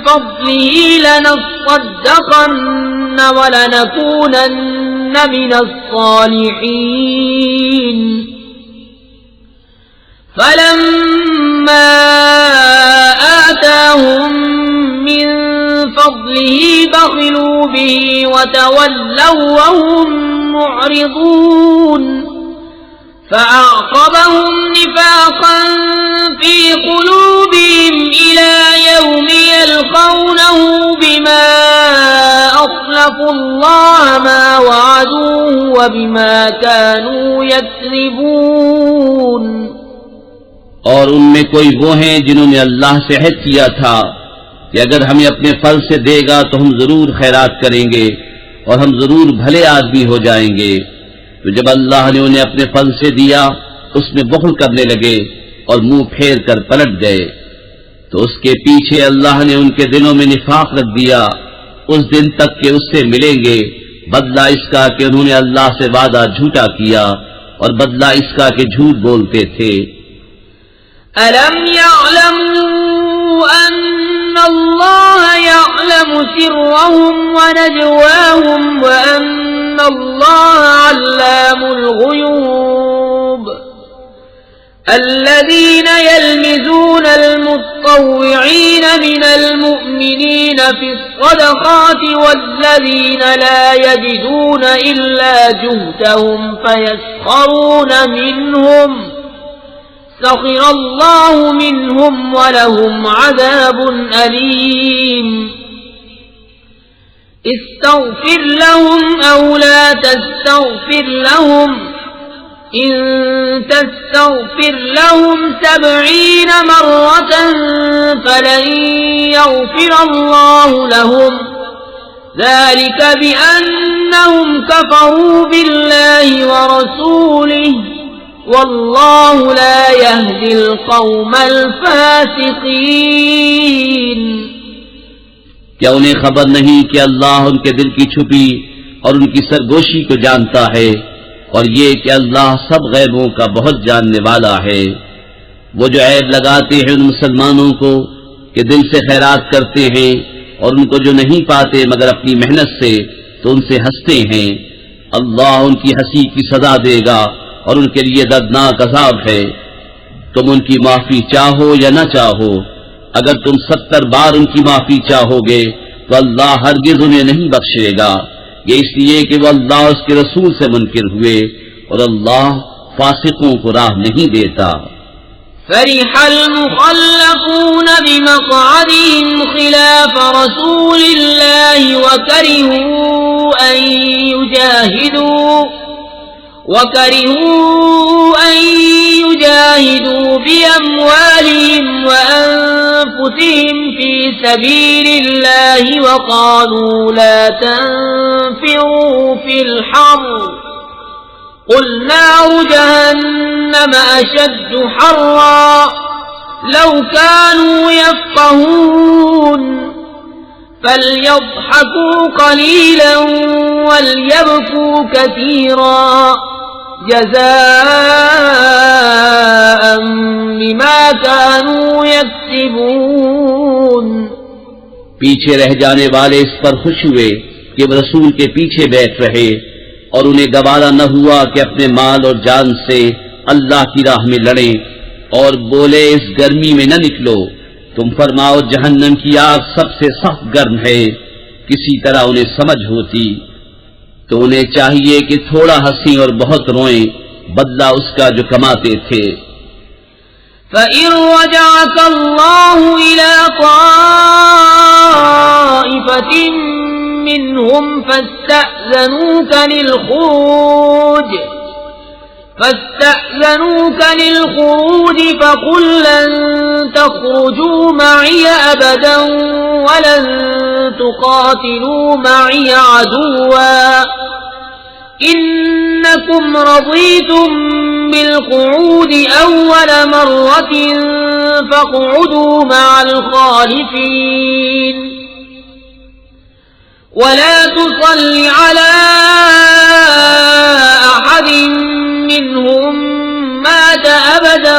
فَضْلِهِ لَنَصَّدَّقَنَّ وَلَنَكُونَنَّ مِنَ الصَّالِحِينَ فَلَمَّا آتَاهُمْ مِنْ فَضْلِهِ بَخِلُوا بِهِ وَتَوَلَّوْا وَهُمْ مُعْرِضُونَ فَأَعْقَبَهُمْ نِفَاقًا فِي قُلُوبِهِمْ إِلَى يَوْمِ يَلْقَوْنَهُ بِمَا أَخْلَفُوا اللَّهَ مَا وَعَدُوهُ وَبِمَا كَانُوا يَكْذِبُونَ. اور ان میں کوئی وہ ہیں جنہوں نے اللہ سے عہد کیا تھا کہ اگر ہمیں اپنے فضل سے دے گا تو ہم ضرور خیرات کریں گے اور ہم ضرور بھلے آدمی ہو جائیں گے. تو جب اللہ نے انہیں اپنے فضل سے دیا اس میں بخل کرنے لگے اور منہ پھیر کر پلٹ گئے، تو اس کے پیچھے اللہ نے ان کے دلوں میں نفاق رکھ دیا اس دن تک کہ اس سے ملیں گے. بدلہ اس کا کہ انہوں نے اللہ سے وعدہ جھوٹا کیا، اور بدلہ اس کا کہ جھوٹ بولتے تھے. أَلَمْ يَعْلَمُوا أَنَّ اللَّهَ يَعْلَمُ سِرَّهُمْ وَنَجْوَاهُمْ وَأَنَّ اللَّهَ عَلَّامُ الْغُيُوبِ. الَّذِينَ يَلْمِزُونَ الْمُطَّوِّعِينَ مِنَ الْمُؤْمِنِينَ فِي الصَّدَقَاتِ وَالَّذِينَ لَا يَجِدُونَ إِلَّا جُهْدَهُمْ فَيَسْخَرُونَ مِنْهُمْ سخر الله منهم ولهم عذاب أليم. استغفر لهم أو لا تستغفر لهم إن تستغفر لهم 70 مرة فلن يغفر الله لهم ذلك بأنهم كفروا بالله ورسوله والله لا يهدي القوم الفاسقين. کیا انہیں خبر نہیں کہ اللہ ان کے دل کی چھپی اور ان کی سرگوشی کو جانتا ہے، اور یہ کہ اللہ سب غیبوں کا بہت جاننے والا ہے. وہ جو عیب لگاتے ہیں ان مسلمانوں کو کہ دل سے خیرات کرتے ہیں اور ان کو جو نہیں پاتے مگر اپنی محنت سے، تو ان سے ہنستے ہیں، اللہ ان کی ہنسی کی سزا دے گا اور ان کے لیے دردناک عذاب ہے. تم ان کی معافی چاہو یا نہ چاہو، اگر تم 70 بار ان کی معافی چاہو گے تو اللہ ہرگز انہیں نہیں بخشے گا. یہ اس لیے کہ وہ اللہ اس کے رسول سے منکر ہوئے، اور اللہ فاسقوں کو راہ نہیں دیتا. فرح المخلفون بمقعدهم خلاف رسول الله وكرهوا أن يجاهدوا بأموالهم وأنفسهم في سبيل الله وقالوا لا تنفروا في الحر قل نار جهنم أشد حرا لو كانوا يفقهون فليضحكوا قليلا وليبكوا كثيرا جزاء بما كانوا يكسبون. پیچھے رہ جانے والے اس پر خوش ہوئے کہ وہ رسول کے پیچھے بیٹھ رہے، اور انہیں گوارا نہ ہوا کہ اپنے مال اور جان سے اللہ کی راہ میں لڑیں، اور بولے اس گرمی میں نہ نکلو. تم فرماؤ جہنم کی آگ سب سے سخت گرم ہے. کسی طرح انہیں سمجھ ہوتی تو انہیں چاہیے کہ تھوڑا ہنسیں اور بہت روئیں، بدلہ اس کا جو کماتے تھے. فَإِن رَّجَعَكَ اللَّهُ إِلَىٰ طَائِفَةٍ مِّنْهُمْ فَاسْتَأْذَنُوكَ لِلْخُرُوجِ فَقُل لَّن تَخْرُجُوا مَعِيَ أَبَدًا وَلَن تُقَاتِلُوا مَعِيَ عَدُوًّا إِنَّكُمْ رَضِيتُم بِالْقُعُودِ أَوَّلَ مَرَّةٍ فَاقْعُدُوا مَعَ الْخَالِفِينَ وَلَا تُصَلِّ عَلَىٰ أَحَدٍ منهم مات أبدا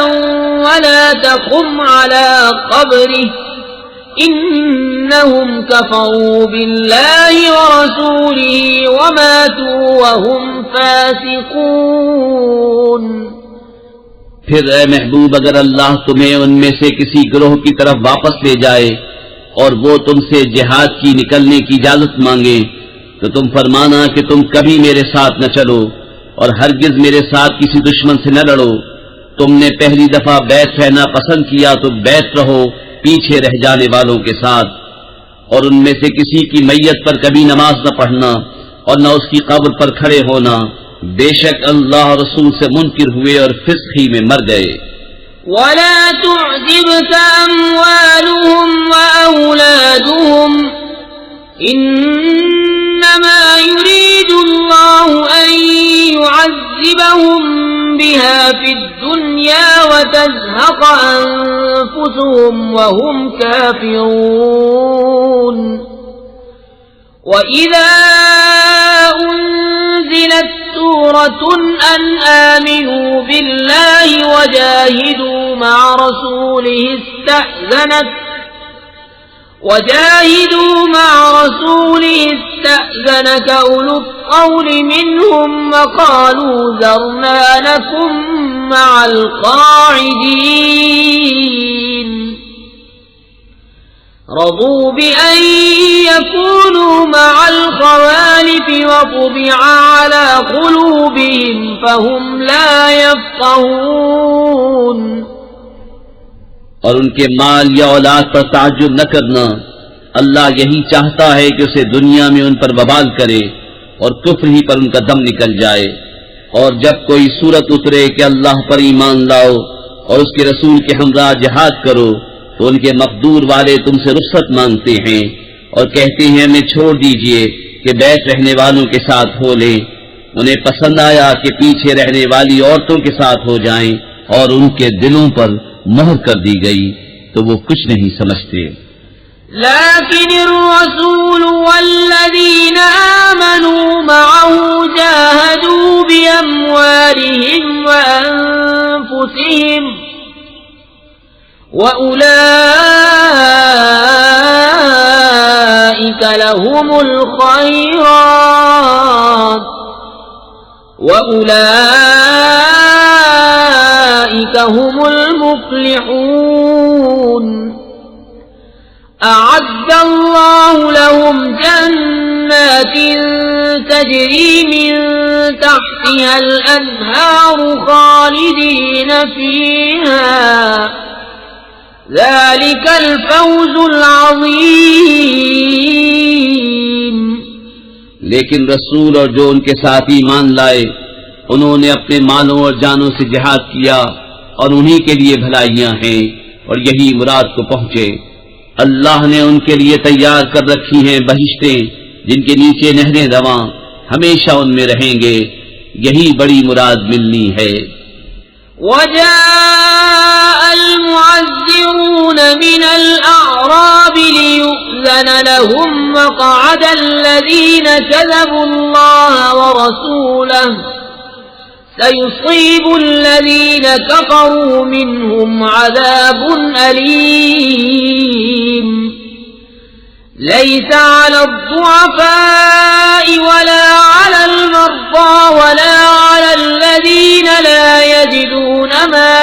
ولا تقم على قبره إنهم كفروا بالله ورسوله وماتوا وهم فاسقون. پھر اے محبوب اگر اللہ تمہیں ان میں سے کسی گروہ کی طرف واپس لے جائے اور وہ تم سے جہاد کی نکلنے کی اجازت مانگے تو تم فرمانا کہ تم کبھی میرے ساتھ نہ چلو اور ہرگز میرے ساتھ کسی دشمن سے نہ لڑو. تم نے پہلی دفعہ بیعت رہنا پسند کیا تو بیعت رہو پیچھے رہ جانے والوں کے ساتھ، اور ان میں سے کسی کی میت پر کبھی نماز نہ پڑھنا اور نہ اس کی قبر پر کھڑے ہونا. بے شک اللہ رسول سے منکر ہوئے اور فسق ہی میں مر گئے. وَلَا تُعْجِبْكَ أَمْوَالُهُمْ وَأَوْلَادُهُمْ إِنَّمَا يُرِيدُ اللَّهُ أَن يُعَذِّبَهُم بِهَا فِي الدُّنْيَا وَتَزْهَقَ أَنفُسُهُمْ وَهُمْ كَافِرُونَ. وَإِذَا أُنزِلَتْ سُورَةٌ أَنْ آمِنُوا بِاللَّهِ وَجَاهِدُوا مَعَ رَسُولِهِ استأذنك أولو الطول منهم وقالوا ذرنا لكم مع القاعدين. رضوا بأن يكونوا مع الخوالف وطبع على قلوبهم فهم لا يفقهون. اور ان کے مال یا اولاد پر تعجب نہ کرنا، اللہ یہی چاہتا ہے کہ اسے دنیا میں ان پر وبال کرے اور کفر ہی پر ان کا دم نکل جائے. اور جب کوئی صورت اترے کہ اللہ پر ایمان لاؤ اور اس کے رسول کے ہمراہ جہاد کرو تو ان کے مقدور والے تم سے رخصت مانگتے ہیں اور کہتے ہیں ہمیں چھوڑ دیجئے کہ بیت رہنے والوں کے ساتھ ہو لیں. انہیں پسند آیا کہ پیچھے رہنے والی عورتوں کے ساتھ ہو جائیں اور ان کے دلوں پر مہر کر دی گئی تو وہ کچھ نہیں سمجھتے. لكن الرسول والذين آمنوا معه جاهدوا بأموالهم وأنفسهم وأولئك لهم الخيرات وأولئك هم المفلحون. أعد الله لهم جنات تجري من تحتها الأنهار خالدين فيها ذلك الفوز العظيم. لیکن رسول اور جو ان کے ساتھ ایمان لائے انہوں نے اپنے مالوں اور جانوں سے جہاد کیا اور انہی کے لیے بھلائیاں ہیں اور یہی مراد کو پہنچے. اللہ نے ان کے لیے تیار کر رکھی ہیں بہشتیں جن کے نیچے نہریں رواں ہمیشہ ان میں رہیں گے. یہی بڑی مراد ملنی ہے. وجاء المعذرون من الأعراب ليؤذن لهم وقعد الذين كذبوا الله ورسوله سيصيب الذين كفروا منهم عذاب أليم. ليس على الضعفاء ولا على المرضى ولا على الذين لا يجدون ما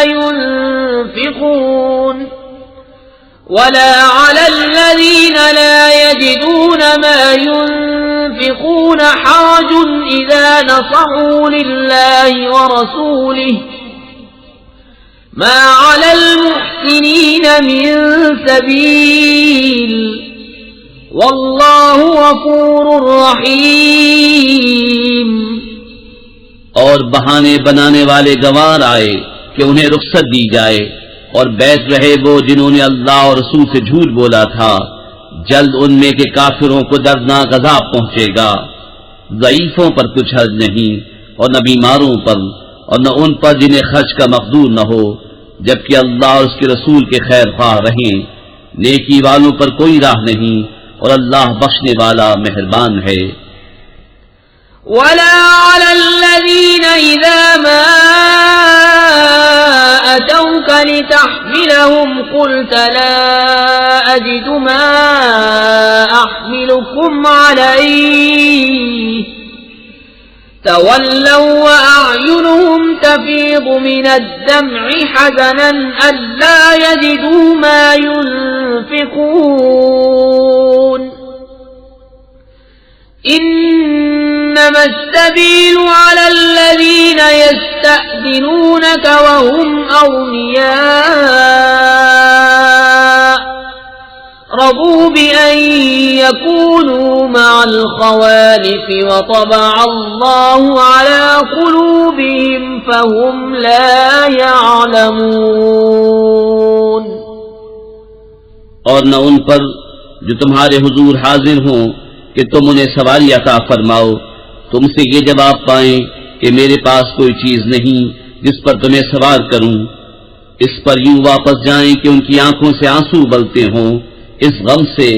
ينفقون حرج إذا نصحوا لله ورسوله ما على المحسنين من سبيل والله غفور رحيم. اور بہانے بنانے والے گوار آئے کہ انہیں رخصت دی جائے اور بیت رہے وہ جنہوں نے اللہ اور رسول سے جھوٹ بولا تھا. جلد ان میں کے کافروں کو دردناک عذاب پہنچے گا. ضعیفوں پر کچھ حرج نہیں اور نہ بیماروں پر اور نہ ان پر جنہیں خرچ کا مقدور نہ ہو جبکہ اللہ اور اس کے رسول کے خیر خواہ رہیں. نیکی والوں پر کوئی راہ نہیں اور اللہ بخشنے والا مہربان ہے. ولا على الذين إذا ما أتوك لتحملهم قلت لا أجد ما أحملكم عليه تولوا وأعينهم تفيض من الدمع حزنا ألا يجدوا ما ينفقون. إنما السبيل على الذين يستأذنونك وهم أغنياء رضوا بأن يكونوا مع الخوالف وطبع الله على قلوبهم فهم لا يعلمون. اور نہ ان پر جو تمہارے حضور حاضر ہوں کہ تم انہیں سواری عطا فرماؤ تم سے یہ جواب پائیں کہ میرے پاس کوئی چیز نہیں جس پر تمہیں سوار کروں. اس پر یوں واپس جائیں کہ ان کی آنکھوں سے آنسو بلتے ہوں اس غم سے